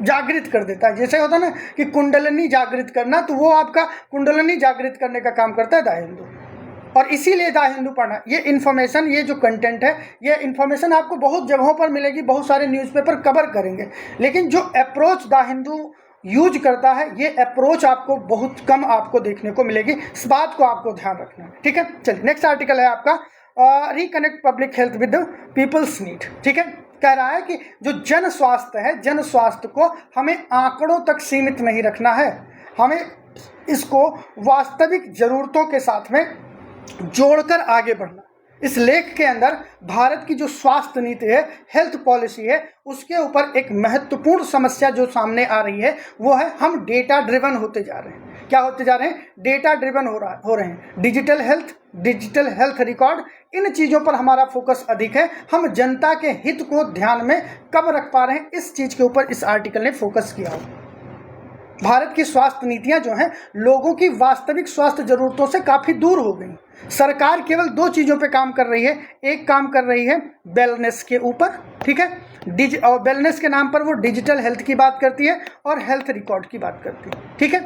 जागृत कर देता है। जैसे होता है ना कि कुंडलनी जागृत करना, तो वो आपका कुंडलनी जागृत करने का काम करता है द हिंदू, और इसीलिए द हिंदू पढ़ना। ये इन्फॉर्मेशन, ये जो कंटेंट है, ये इन्फॉर्मेशन आपको बहुत जगहों पर मिलेगी, बहुत सारे न्यूज़पेपर कवर करेंगे, लेकिन जो अप्रोच द हिंदू यूज करता है, ये अप्रोच आपको बहुत कम आपको देखने को मिलेगी। इस बात को आपको ध्यान रखना है। ठीक है, चलिए नेक्स्ट आर्टिकल है आपका reconnect public health with people's need. ठीक है, कह रहा है कि जो जन स्वास्थ्य है, जन स्वास्थ्य को हमें आंकड़ों तक सीमित नहीं रखना है, हमें इसको वास्तविक ज़रूरतों के साथ में जोड़कर आगे बढ़ना। इस लेख के अंदर भारत की जो स्वास्थ्य नीति है, हेल्थ पॉलिसी है, उसके ऊपर एक महत्वपूर्ण समस्या जो सामने आ रही है वो है हम डेटा ड्रिवन होते जा रहे हैं। क्या होते जा रहे हैं? डेटा ड्रिवन हो रहे हैं। डिजिटल हेल्थ रिकॉर्ड, इन चीज़ों पर हमारा फोकस अधिक है। हम जनता के हित को ध्यान में कब रख पा रहे हैं, इस चीज़ के ऊपर इस आर्टिकल ने फोकस किया हो। भारत की स्वास्थ्य नीतियां जो हैं लोगों की वास्तविक स्वास्थ्य जरूरतों से काफ़ी दूर हो गई। सरकार केवल 2 चीज़ों पे काम कर रही है। एक काम कर रही है वेलनेस के ऊपर, ठीक है, और वेलनेस के नाम पर वो डिजिटल हेल्थ की बात करती है और हेल्थ रिकॉर्ड की बात करती है, ठीक है।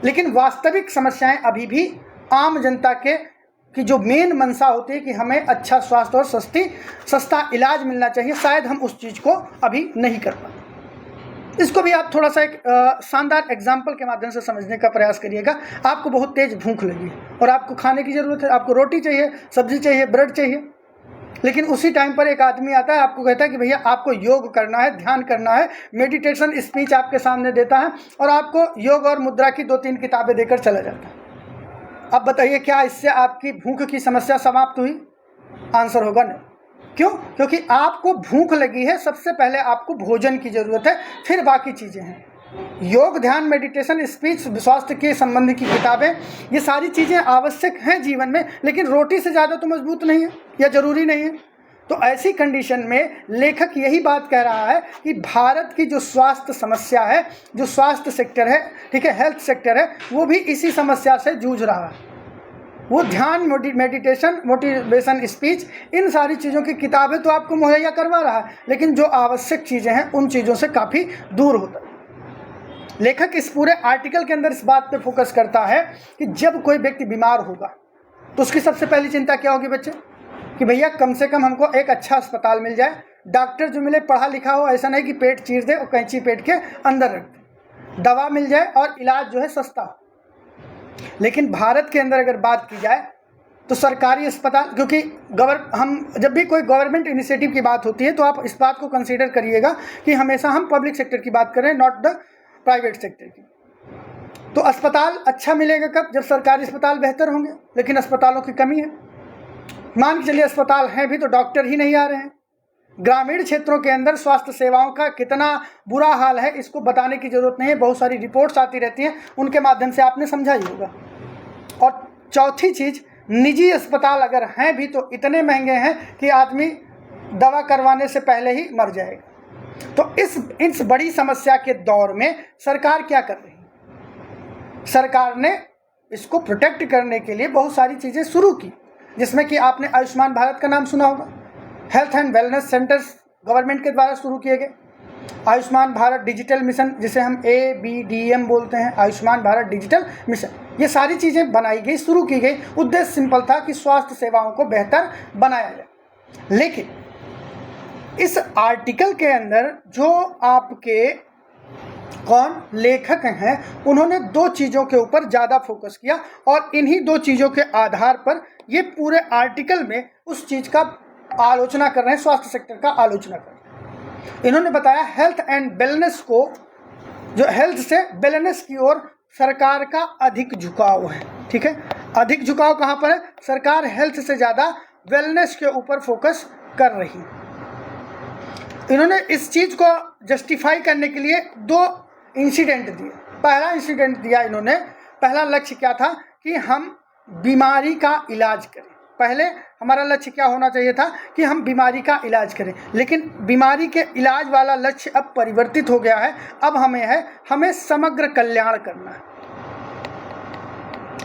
लेकिन वास्तविक समस्याएं अभी भी आम जनता की जो मेन मंशा होती है कि हमें अच्छा स्वास्थ्य और सस्ता इलाज मिलना चाहिए, शायद हम उस चीज़ को अभी नहीं कर पाते। इसको भी आप थोड़ा सा एक शानदार एग्जाम्पल के माध्यम से समझने का प्रयास करिएगा। आपको बहुत तेज़ भूख लगी और आपको खाने की ज़रूरत है, आपको रोटी चाहिए, सब्जी चाहिए, ब्रेड चाहिए, लेकिन उसी टाइम पर एक आदमी आता है, आपको कहता है कि भैया आपको योग करना है, ध्यान करना है, मेडिटेशन स्पीच आपके सामने देता है और आपको योग और मुद्रा की 2-3 किताबें देकर चला जाता है। अब बताइए क्या इससे आपकी भूख की समस्या समाप्त हुई? आंसर होगा नहीं। क्यों? क्योंकि आपको भूख लगी है, सबसे पहले आपको भोजन की ज़रूरत है, फिर बाकी चीज़ें हैं। योग, ध्यान, मेडिटेशन, स्पीच, स्वास्थ्य के संबंध की किताबें, ये सारी चीज़ें आवश्यक हैं जीवन में, लेकिन रोटी से ज़्यादा तो मजबूत नहीं है या ज़रूरी नहीं है। तो ऐसी कंडीशन में लेखक यही बात कह रहा है कि भारत की जो स्वास्थ्य समस्या है, जो स्वास्थ्य सेक्टर है, ठीक है, हेल्थ सेक्टर है, वो भी इसी समस्या से जूझ रहा है। वो ध्यान, मेडिटेशन, मोटिवेशन स्पीच, इन सारी चीज़ों की किताबें तो आपको मुहैया करवा रहा है, लेकिन जो आवश्यक चीज़ें हैं उन चीज़ों से काफ़ी दूर होता है। लेखक इस पूरे आर्टिकल के अंदर इस बात पे फोकस करता है कि जब कोई व्यक्ति बीमार होगा तो उसकी सबसे पहली चिंता क्या होगी बच्चे? कि भैया कम से कम हमको एक अच्छा अस्पताल मिल जाए, डॉक्टर जो मिले पढ़ा लिखा हो, ऐसा नहीं कि पेट चीर दे और कैंची पेट के अंदर रख दे, दवा मिल जाए और इलाज जो है सस्ता हो। लेकिन भारत के अंदर अगर बात की जाए तो सरकारी अस्पताल, क्योंकि हम जब भी कोई गवर्नमेंट इनिशिएटिव की बात होती है तो आप इस बात को कंसीडर करिएगा कि हमेशा हम पब्लिक सेक्टर की बात करें, नॉट द प्राइवेट सेक्टर की। तो अस्पताल अच्छा मिलेगा कब? जब सरकारी अस्पताल बेहतर होंगे, लेकिन अस्पतालों की कमी है। मान के चलिए अस्पताल हैं भी तो डॉक्टर ही नहीं आ रहे हैं। ग्रामीण क्षेत्रों के अंदर स्वास्थ्य सेवाओं का कितना बुरा हाल है, इसको बताने की ज़रूरत नहीं है, बहुत सारी रिपोर्ट्स आती रहती हैं, उनके माध्यम से आपने समझा ही होगा। और चौथी चीज़, निजी अस्पताल अगर हैं भी तो इतने महंगे हैं कि आदमी दवा करवाने से पहले ही मर जाएगा। तो इस बड़ी समस्या के दौर में सरकार क्या कर रही है? सरकार ने इसको प्रोटेक्ट करने के लिए बहुत सारी चीज़ें शुरू की, जिसमें कि आपने आयुष्मान भारत का नाम सुना होगा। Health and wellness centres government के द्वारा शुरू किए गए। आयुष्मान भारत डिजिटल मिशन, जिसे हम ABDM बोलते हैं, आयुष्मान भारत डिजिटल मिशन, ये सारी चीज़ें बनाई गई, शुरू की गई। उद्देश्य सिंपल था कि स्वास्थ्य सेवाओं को बेहतर बनाया जाए। लेकिन इस आर्टिकल के अंदर जो आपके कौन लेखक हैं, उन्होंने दो चीज़ों के ऊपर ज़्यादा फोकस किया और इन्हीं दो चीज़ों के आधार पर ये पूरे आर्टिकल में उस चीज़ का आलोचना कर रहे हैं, स्वास्थ्य सेक्टर का आलोचना कर रहे हैं। इन्होंने बताया हेल्थ एंड वेलनेस को, जो हेल्थ से वेलनेस की ओर सरकार का अधिक झुकाव है। ठीक है, अधिक झुकाव कहाँ पर है? सरकार हेल्थ से ज़्यादा वेलनेस के ऊपर फोकस कर रही है। इन्होंने इस चीज़ को जस्टिफाई करने के लिए दो इंसिडेंट दिए। पहला इंसिडेंट दिया इन्होंने, पहला लक्ष्य क्या था कि हम बीमारी का इलाज करें। पहले हमारा लक्ष्य क्या होना चाहिए था कि हम बीमारी का इलाज करें, लेकिन बीमारी के इलाज वाला लक्ष्य अब परिवर्तित हो गया है। अब हमें समग्र कल्याण करना है।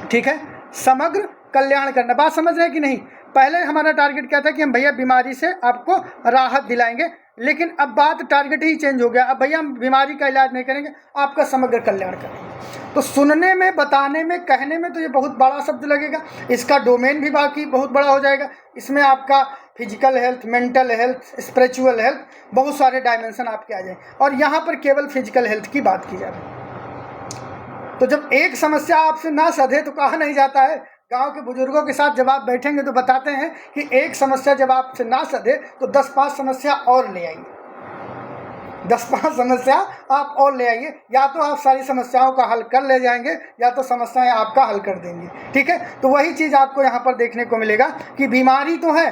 ठीक है, समग्र कल्याण करना, बात समझ रहे हैं कि नहीं? पहले हमारा टारगेट क्या था कि हम भैया बीमारी से आपको राहत दिलाएंगे, लेकिन अब बात टारगेट ही चेंज हो गया। अब भैया हम बीमारी का इलाज नहीं करेंगे, आपका समग्र कल्याण करेंगे। तो सुनने में, बताने में, कहने में तो ये बहुत बड़ा शब्द लगेगा, इसका डोमेन भी बाकी बहुत बड़ा हो जाएगा। इसमें आपका physical health, mental health, spiritual health, बहुत सारे डायमेंशन आपके आ जाए, और यहाँ पर केवल फिजिकल हेल्थ की बात की जा रही है। तो जब एक समस्या आपसे ना सधे तो कहा नहीं जाता है, गांव के बुजुर्गों के साथ जब आप बैठेंगे तो बताते हैं कि एक समस्या जब आपसे ना सधे तो 10-5 समस्या और ले आइए, 10-5 समस्या आप और ले आइए। या तो आप सारी समस्याओं का हल कर ले जाएंगे या तो समस्याएं आपका हल कर देंगे। ठीक है, तो वही चीज़ आपको यहाँ पर देखने को मिलेगा कि बीमारी तो है,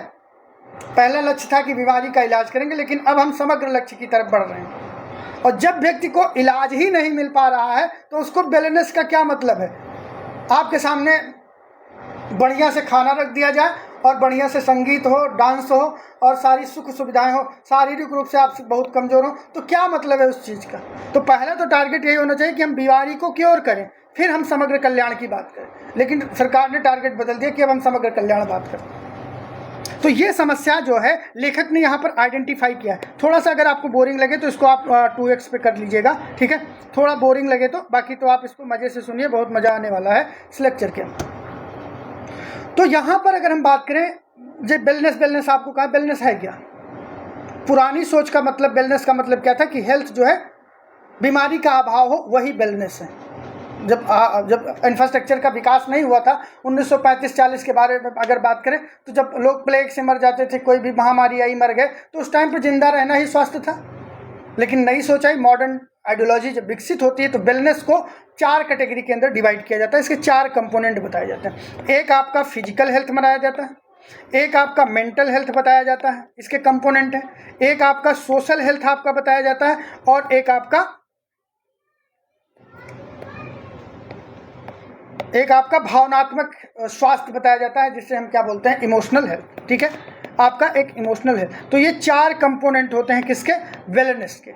पहला लक्ष्य था कि बीमारी का इलाज करेंगे, लेकिन अब हम समग्र लक्ष्य की तरफ बढ़ रहे हैं। और जब व्यक्ति को इलाज ही नहीं मिल पा रहा है तो उसको वेलनेस का क्या मतलब है? आपके सामने बढ़िया से खाना रख दिया जाए और बढ़िया से संगीत हो, डांस हो और सारी सुख सुविधाएं हो, शारीरिक रूप से आप बहुत कमज़ोर हो, तो क्या मतलब है उस चीज़ का? तो पहला तो टारगेट यही होना चाहिए कि हम बीमारी को क्योर करें, फिर हम समग्र कल्याण की बात करें। लेकिन सरकार ने टारगेट बदल दिया कि अब हम समग्र कल्याण बात करें। तो ये समस्या जो है लेखक ने यहाँ पर आइडेंटिफाई किया है। थोड़ा सा अगर आपको बोरिंग लगे तो इसको आप 2x पे कर लीजिएगा। ठीक है, थोड़ा बोरिंग लगे तो, बाकी तो आप इसको मज़े से सुनिए, बहुत मज़ा आने वाला है इस लेक्चर के अंदर। तो यहाँ पर अगर हम बात करें, जो वेलनेस आपको कहा, वेलनेस है क्या? पुरानी सोच का मतलब, वेलनेस का मतलब क्या था कि हेल्थ जो है, बीमारी का अभाव हो, वही वेलनेस है। जब इंफ्रास्ट्रक्चर का विकास नहीं हुआ था 1935-40 के बारे में अगर बात करें, तो जब लोग प्लेग से मर जाते थे, कोई भी महामारी आई मर गए, तो उस टाइम पर जिंदा रहना ही स्वास्थ्य था। लेकिन नई सोच आई, मॉडर्न आइडियोलॉजी जब विकसित होती है तो वेलनेस को 4 कैटेगरी के अंदर डिवाइड किया जाता है। इसके 4 कंपोनेंट बताए जाते हैं। एक आपका फिजिकल हेल्थ बनाया जाता है, एक आपका मेंटल हेल्थ बताया जाता है, इसके कंपोनेंट है, एक आपका सोशल हेल्थ आपका बताया जाता है, और एक आपका भावनात्मक स्वास्थ्य बताया जाता है, जिससे हम क्या बोलते हैं, इमोशनल हेल्थ। ठीक है, आपका एक इमोशनल हेल्थ। तो ये 4 कंपोनेंट होते हैं किसके? वेलनेस के।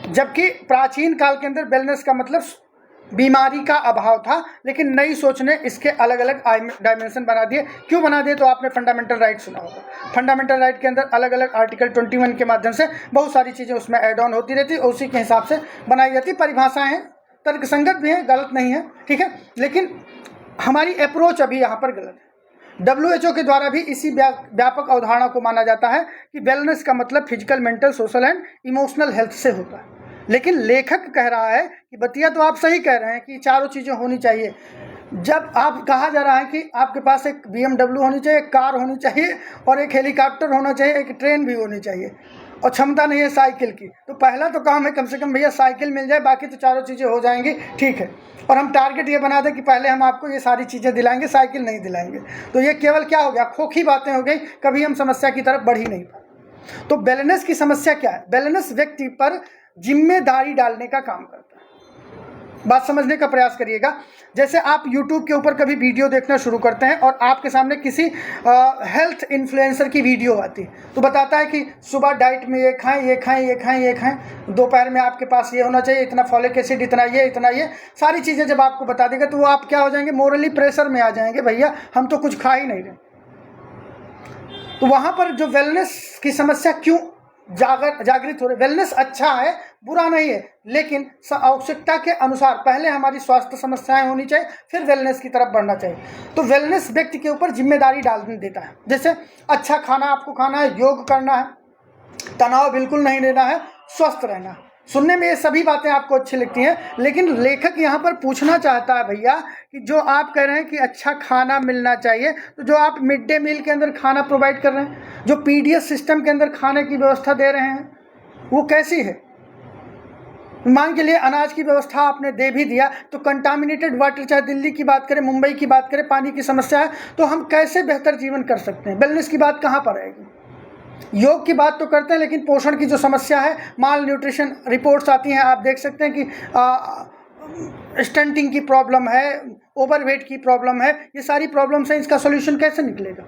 जबकि प्राचीन काल के अंदर वेलनेस का मतलब बीमारी का अभाव था, लेकिन नई सोच ने इसके अलग अलग डायमेंशन बना दिए। क्यों बना दिए? तो आपने फंडामेंटल राइट सुना होगा। फंडामेंटल राइट के अंदर अलग अलग आर्टिकल 21 के माध्यम से बहुत सारी चीज़ें उसमें ऐड ऑन होती रहती, और उसी के हिसाब से बनाई जाती। परिभाषाएं हैं, तर्कसंगत भी है, गलत नहीं है। ठीक है, लेकिन हमारी अप्रोच अभी यहाँ पर गलत है। WHO के द्वारा भी इसी व्यापक अवधारणा को माना जाता है कि वेलनेस का मतलब physical, mental, social and emotional health से होता है। लेकिन लेखक कह रहा है कि बतिया तो आप सही कह रहे हैं कि चारों चीज़ें होनी चाहिए। जब आप कहा जा रहा है कि आपके पास एक BMW होनी चाहिए, एक कार होनी चाहिए, और एक हेलीकॉप्टर होना चाहिए, एक ट्रेन भी होनी चाहिए, और क्षमता नहीं है साइकिल की, तो पहला तो काम है कम से कम भैया साइकिल मिल जाए, बाकी तो चारों चीज़ें हो जाएंगी। ठीक है, और हम टारगेट ये बना दें कि पहले हम आपको ये सारी चीज़ें दिलाएंगे, साइकिल नहीं दिलाएंगे, तो ये केवल क्या हो गया, खोखी बातें हो गई, कभी हम समस्या की तरफ बढ़ ही नहीं पाए। तो वेलनेस की समस्या क्या है? वेलनेस व्यक्ति पर जिम्मेदारी डालने का काम करता है। बात समझने का प्रयास करिएगा। जैसे आप YouTube के ऊपर कभी वीडियो देखना शुरू करते हैं और आपके सामने किसी हेल्थ इन्फ्लुएंसर की वीडियो आती है, तो बताता है कि सुबह डाइट में ये खाएं, ये खाएं, ये खाएं, ये खाएं, दोपहर में आपके पास ये होना चाहिए, इतना फॉलिक एसिड, इतना ये सारी चीज़ें जब आपको बता देगा तो वो आप क्या हो जाएंगे, मोरली प्रेशर में आ जाएंगे, भैया हम तो कुछ खा ही नहीं रहे। तो वहाँ पर जो वेलनेस की समस्या क्यों जागृत हो रही। वेलनेस अच्छा है, बुरा नहीं है, लेकिन आवश्यकता के अनुसार पहले हमारी स्वास्थ्य समस्याएं होनी चाहिए, फिर वेलनेस की तरफ बढ़ना चाहिए। तो वेलनेस व्यक्ति के ऊपर जिम्मेदारी डाल देता है, जैसे अच्छा खाना आपको खाना है, योग करना है, तनाव बिल्कुल नहीं लेना है, स्वस्थ रहना है। सुनने में ये सभी बातें आपको अच्छी लगती हैं, लेकिन लेखक यहाँ पर पूछना चाहता है भैया कि जो आप कह रहे हैं कि अच्छा खाना मिलना चाहिए, तो जो आप मिड डे मील के अंदर खाना प्रोवाइड कर रहे हैं, जो पीडीएस सिस्टम के अंदर खाने की व्यवस्था दे रहे हैं, वो कैसी है। मान के लिए अनाज की व्यवस्था आपने दे भी दिया, तो कंटामिनेटेड वाटर, चाहे दिल्ली की बात करें, मुंबई की बात करें, पानी की समस्या है, तो हम कैसे बेहतर जीवन कर सकते हैं। वेलनेस की बात कहाँ पर आएगी। योग की बात तो करते हैं, लेकिन पोषण की जो समस्या है, माल न्यूट्रिशन रिपोर्ट्स आती हैं, आप देख सकते हैं कि स्टंटिंग की प्रॉब्लम है, ओवरवेट की प्रॉब्लम है, ये सारी प्रॉब्लम्स हैं, इसका सोल्यूशन कैसे निकलेगा।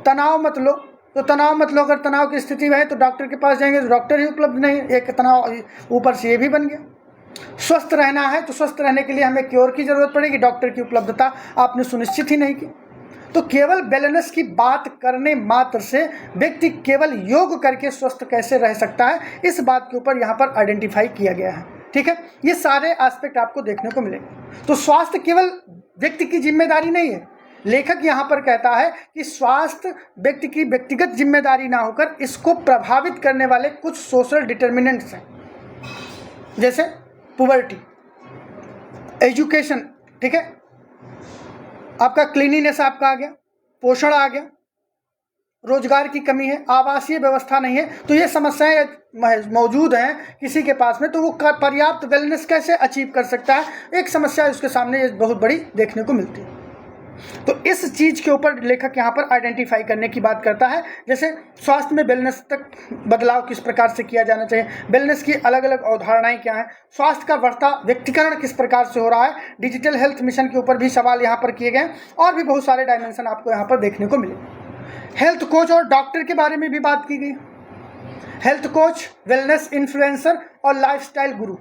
तनाव मत लो, तो तनाव मत लो, अगर तनाव की स्थिति में है तो डॉक्टर के पास जाएंगे तो डॉक्टर ही उपलब्ध नहीं, एक तनाव ऊपर से ये भी बन गया। स्वस्थ रहना है तो स्वस्थ रहने के लिए हमें क्योर की जरूरत पड़ेगी, डॉक्टर की उपलब्धता आपने सुनिश्चित ही नहीं की। तो केवल वेलनेस की बात करने मात्र से व्यक्ति केवल योग करके स्वस्थ कैसे रह सकता है, इस बात के ऊपर यहाँ पर आइडेंटिफाई किया गया है। ठीक है, ये सारे एस्पेक्ट आपको देखने को मिलेंगे। तो स्वास्थ्य केवल व्यक्ति की जिम्मेदारी नहीं है। लेखक यहाँ पर कहता है कि स्वास्थ्य व्यक्ति की व्यक्तिगत जिम्मेदारी ना होकर इसको प्रभावित करने वाले कुछ सोशल डिटर्मिनेंट्स हैं, जैसे पुवर्टी, एजुकेशन, ठीक है, आपका क्लीनिनेस आपका आ गया, पोषण आ गया, रोजगार की कमी है, आवासीय व्यवस्था नहीं है, तो ये समस्याएं मौजूद हैं किसी के पास में, तो वो पर्याप्त वेलनेस कैसे अचीव कर सकता है, एक समस्या उसके सामने बहुत बड़ी देखने को मिलती है। तो इस चीज़ के ऊपर लेखक यहाँ पर आइडेंटिफाई करने की बात करता है, जैसे स्वास्थ्य में वेलनेस तक बदलाव किस प्रकार से किया जाना चाहिए, वेलनेस की अलग अलग अवधारणाएं क्या हैं, स्वास्थ्य का बढ़ता व्यक्तिकरण किस प्रकार से हो रहा है, डिजिटल हेल्थ मिशन के ऊपर भी सवाल यहाँ पर किए गए, और भी बहुत सारे डायमेंशन आपको यहाँ पर देखने को मिले। हेल्थ कोच और डॉक्टर के बारे में भी बात की गई। हेल्थ कोच, वेलनेस इन्फ्लुएंसर और लाइफस्टाइल गुरु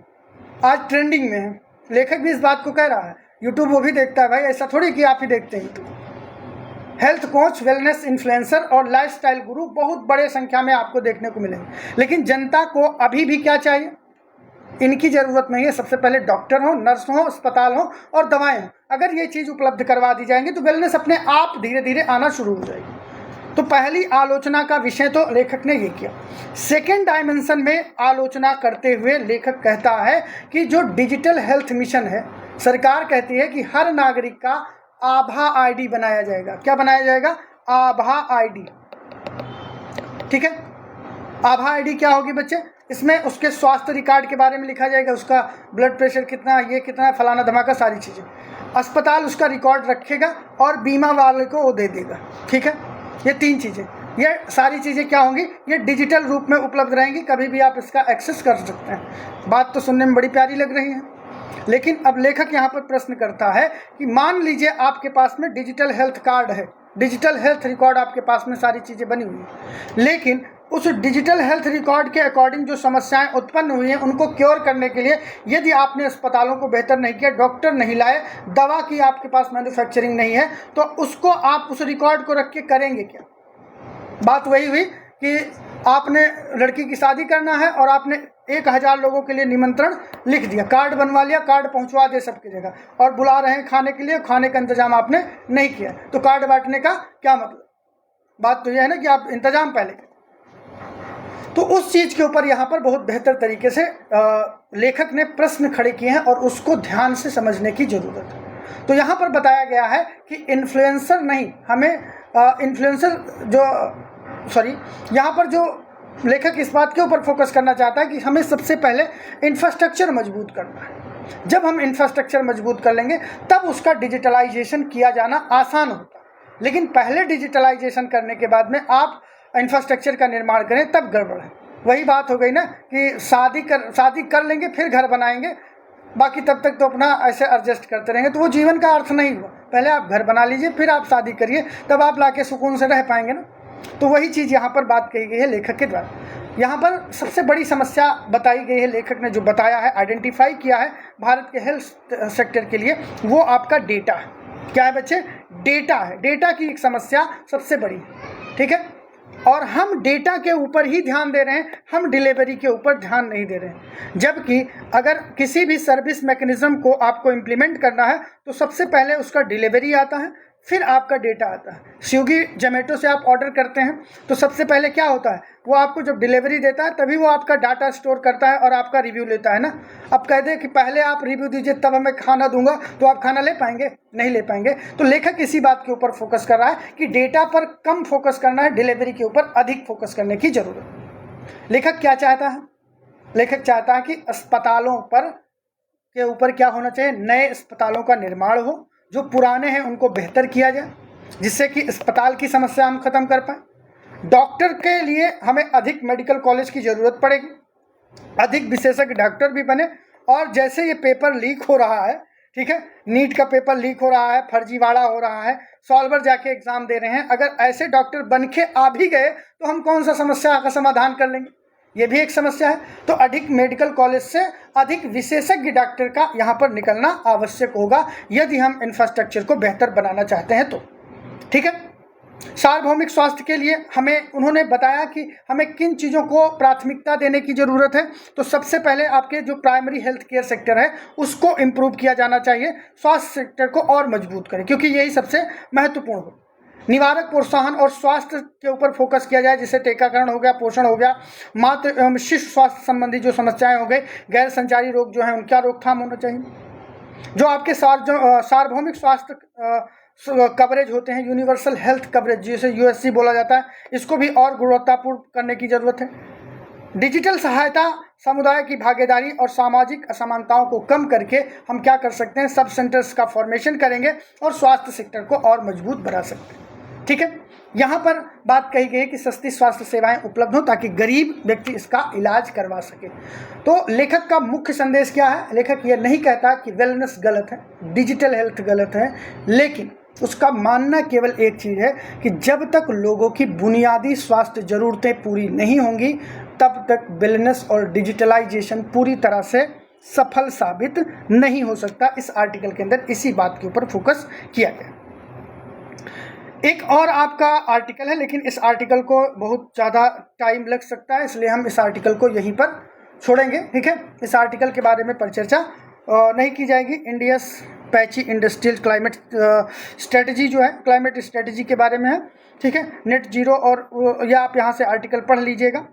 आज ट्रेंडिंग में है। लेखक भी इस बात को कह रहा है, यूट्यूब वो भी देखता है भाई, ऐसा थोड़ी कि आप ही देखते हैं YouTube. Health coach, wellness influencer और लाइफस्टाइल गुरु बहुत बड़े संख्या में आपको देखने को मिलेंगे, लेकिन जनता को अभी भी क्या चाहिए, इनकी ज़रूरत नहीं है। सबसे पहले डॉक्टर हो, नर्स हो, अस्पताल हो और दवाएं हो। अगर ये चीज़ उपलब्ध करवा दी जाएंगी तो वेलनेस अपने आप धीरे धीरे आना शुरू हो जाएगी। तो पहली आलोचना का विषय तो लेखक ने ये किया। सेकेंड डायमेंशन में आलोचना करते हुए लेखक कहता है कि जो डिजिटल हेल्थ मिशन है, सरकार कहती है कि हर नागरिक का आभा आईडी बनाया जाएगा। क्या बनाया जाएगा? आभा आईडी। ठीक है, आभा आईडी क्या होगी बच्चे? इसमें उसके स्वास्थ्य रिकॉर्ड के बारे में लिखा जाएगा, उसका ब्लड प्रेशर कितना, ये कितना, फलाना धमाका, सारी चीज़ें। अस्पताल उसका रिकॉर्ड रखेगा और बीमा वाले को वो दे देगा। ठीक है, ये तीन चीज़ें, ये सारी चीज़ें क्या होंगी? ये डिजिटल रूप में उपलब्ध रहेंगी, कभी भी आप इसका एक्सेस कर सकते हैं। बात तो सुनने में बड़ी प्यारी लग रही है, लेकिन अब लेखक यहाँ पर प्रश्न करता है कि मान लीजिए आपके पास में डिजिटल हेल्थ कार्ड है, डिजिटल हेल्थ रिकॉर्ड आपके पास में सारी चीज़ें बनी हुई हैं, लेकिन उस डिजिटल हेल्थ रिकॉर्ड के अकॉर्डिंग जो समस्याएं उत्पन्न हुई हैं उनको क्योर करने के लिए यदि आपने अस्पतालों को बेहतर नहीं किया, डॉक्टर नहीं लाए, दवा की आपके पास मैन्युफैक्चरिंग नहीं है, तो उसको आप उस रिकॉर्ड को रख के करेंगे क्या? बात वही हुई कि आपने लड़की की शादी करना है और आपने 1000 लोगों के लिए निमंत्रण लिख दिया, कार्ड बनवा लिया, कार्ड पहुंचवा दे सबकी जगह, और बुला रहे हैं खाने के लिए, खाने का इंतजाम आपने नहीं किया, तो कार्ड बांटने का क्या मतलब? बात तो यह है ना कि आप इंतजाम पहले करें। तो उस चीज़ के ऊपर यहाँ पर बहुत बेहतर तरीके से लेखक ने प्रश्न खड़े किए हैं और उसको ध्यान से समझने की ज़रूरत है। तो यहाँ पर बताया गया है कि इन्फ्लुएंसर नहीं, हमें यहाँ पर जो लेखक इस बात के ऊपर फोकस करना चाहता है कि हमें सबसे पहले इंफ्रास्ट्रक्चर मजबूत करना है। जब हम इंफ्रास्ट्रक्चर मजबूत कर लेंगे तब उसका डिजिटलाइजेशन किया जाना आसान होता है, लेकिन पहले डिजिटलाइजेशन करने के बाद में आप इंफ्रास्ट्रक्चर का निर्माण करें तब गड़बड़ है। वही बात हो गई ना कि शादी कर लेंगे फिर घर बनाएंगे, बाकी तब तक तो अपना ऐसे एडजस्ट करते रहेंगे, तो वो जीवन का अर्थ नहीं हुआ। पहले आप घर बना लीजिए, फिर आप शादी करिए, तब आप लाके सुकून से रह पाएंगे ना। तो वही चीज़ यहाँ पर बात कही गई है लेखक के द्वारा। यहाँ पर सबसे बड़ी समस्या बताई गई है, लेखक ने जो बताया है, आइडेंटिफाई किया है भारत के हेल्थ सेक्टर के लिए, वो आपका डेटा है। क्या है बच्चे? डेटा है। डेटा की एक समस्या सबसे बड़ी है, ठीक है। और हम डेटा के ऊपर ही ध्यान दे रहे हैं, हम डिलीवरी के ऊपर ध्यान नहीं दे रहे हैं। जबकि अगर किसी भी सर्विस मैकेनिज्म को आपको इम्प्लीमेंट करना है तो सबसे पहले उसका डिलीवरी आता है, फिर आपका डेटा आता है। स्विगी जोमेटो से आप ऑर्डर करते हैं तो सबसे पहले क्या होता है, वो आपको जब डिलीवरी देता है तभी वो आपका डाटा स्टोर करता है और आपका रिव्यू लेता है ना। अब कह दे कि पहले आप रिव्यू दीजिए तब हमें खाना दूंगा, तो आप खाना ले पाएंगे? नहीं ले पाएंगे। तो लेखक इसी बात के ऊपर फोकस कर रहा है कि डेटा पर कम फोकस करना है, डिलीवरी के ऊपर अधिक फोकस करने की जरूरत है। लेखक क्या चाहता है? लेखक चाहता है कि अस्पतालों पर के ऊपर क्या होना चाहिए, नए अस्पतालों का निर्माण हो, जो पुराने हैं उनको बेहतर किया जाए, जिससे कि अस्पताल की समस्या हम खत्म कर पाएँ। डॉक्टर के लिए हमें अधिक मेडिकल कॉलेज की ज़रूरत पड़ेगी, अधिक विशेषज्ञ डॉक्टर भी बने। और जैसे ये पेपर लीक हो रहा है, ठीक है, नीट का पेपर लीक हो रहा है, फर्जीवाड़ा हो रहा है, सॉल्वर जाके एग्ज़ाम दे रहे हैं, अगर ऐसे डॉक्टर बन के आ भी गए तो हम कौन सा समस्या का समाधान कर लेंगे? ये भी एक समस्या है। तो अधिक मेडिकल कॉलेज से अधिक विशेषज्ञ डॉक्टर का यहाँ पर निकलना आवश्यक होगा, यदि हम इंफ्रास्ट्रक्चर को बेहतर बनाना चाहते हैं तो, ठीक है। सार्वभौमिक स्वास्थ्य के लिए हमें उन्होंने बताया कि हमें किन चीज़ों को प्राथमिकता देने की ज़रूरत है। तो सबसे पहले आपके जो प्राइमरी हेल्थ केयर सेक्टर है उसको इम्प्रूव किया जाना चाहिए, स्वास्थ्य सेक्टर को और मजबूत करें, क्योंकि यही सबसे महत्वपूर्ण हो। निवारक प्रोत्साहन और स्वास्थ्य के ऊपर फोकस किया जाए, जैसे टीकाकरण हो गया, पोषण हो गया, मातृ एवं शिशु स्वास्थ्य संबंधी जो समस्याएं हो गई, गैर संचारी रोग जो हैं उनका रोकथाम होना चाहिए। जो आपके सार्वभौमिक स्वास्थ्य कवरेज होते हैं, यूनिवर्सल हेल्थ कवरेज जिसे यूएससी बोला जाता है, इसको भी और गुणवत्तापूर्ण करने की ज़रूरत है। डिजिटल सहायता, समुदाय की भागीदारी और सामाजिक असमानताओं को कम करके हम क्या कर सकते हैं, सब सेंटर्स का फॉर्मेशन करेंगे और स्वास्थ्य सेक्टर को और मजबूत बना सकते हैं, ठीक है। यहाँ पर बात कही गई कि सस्ती स्वास्थ्य सेवाएं उपलब्ध हो ताकि गरीब व्यक्ति इसका इलाज करवा सके। तो लेखक का मुख्य संदेश क्या है? लेखक ये नहीं कहता कि वेलनेस गलत है, डिजिटल हेल्थ गलत है, लेकिन उसका मानना केवल एक चीज़ है कि जब तक लोगों की बुनियादी स्वास्थ्य ज़रूरतें पूरी नहीं होंगी तब तक वेलनेस और डिजिटलाइजेशन पूरी तरह से सफल साबित नहीं हो सकता। इस आर्टिकल के अंदर इसी बात के ऊपर फोकस किया गया। एक और आपका आर्टिकल है, लेकिन इस आर्टिकल को बहुत ज़्यादा टाइम लग सकता है, इसलिए हम इस आर्टिकल को यहीं पर छोड़ेंगे, ठीक है। इस आर्टिकल के बारे में परिचर्चा नहीं की जाएगी। India's patchy industrial climate strategy जो है, क्लाइमेट स्ट्रेटजी के बारे में है, ठीक है। नेट जीरो और या आप यहाँ से आर्टिकल पढ़ लीजिएगा।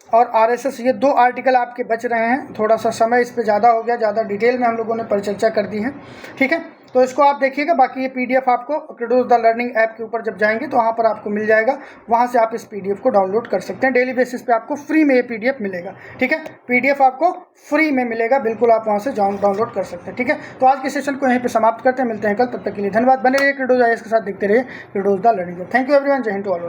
और आरएसएस, ये दो आर्टिकल आपके बच रहे हैं। थोड़ा सा समय इस पे ज़्यादा हो गया, ज़्यादा डिटेल में हम लोगों ने परिचर्चा कर दी है, ठीक है। तो इसको आप देखिएगा। बाकी ये पीडीएफ आपको क्रेडोज द लर्निंग ऐप के ऊपर जब जाएंगे तो वहाँ पर आपको मिल जाएगा, वहाँ से आप इस पीडीएफ को डाउनलोड कर सकते हैं। डेली बेसिस पे आपको फ्री में ये पीडीएफ मिलेगा, ठीक है। पीडीएफ आपको फ्री में मिलेगा, बिल्कुल आप वहाँ से डाउनलोड कर सकते हैं, ठीक है। तो आज के सेशन को यहीं पर समाप्त करते हैं, मिलते हैं कल, तब तक के लिए धन्यवाद। बने रहिए क्रेडोज आईएएस के साथ, देखते रहिए Credos the learning. Thank you everyone, जय हिंद टू ऑल।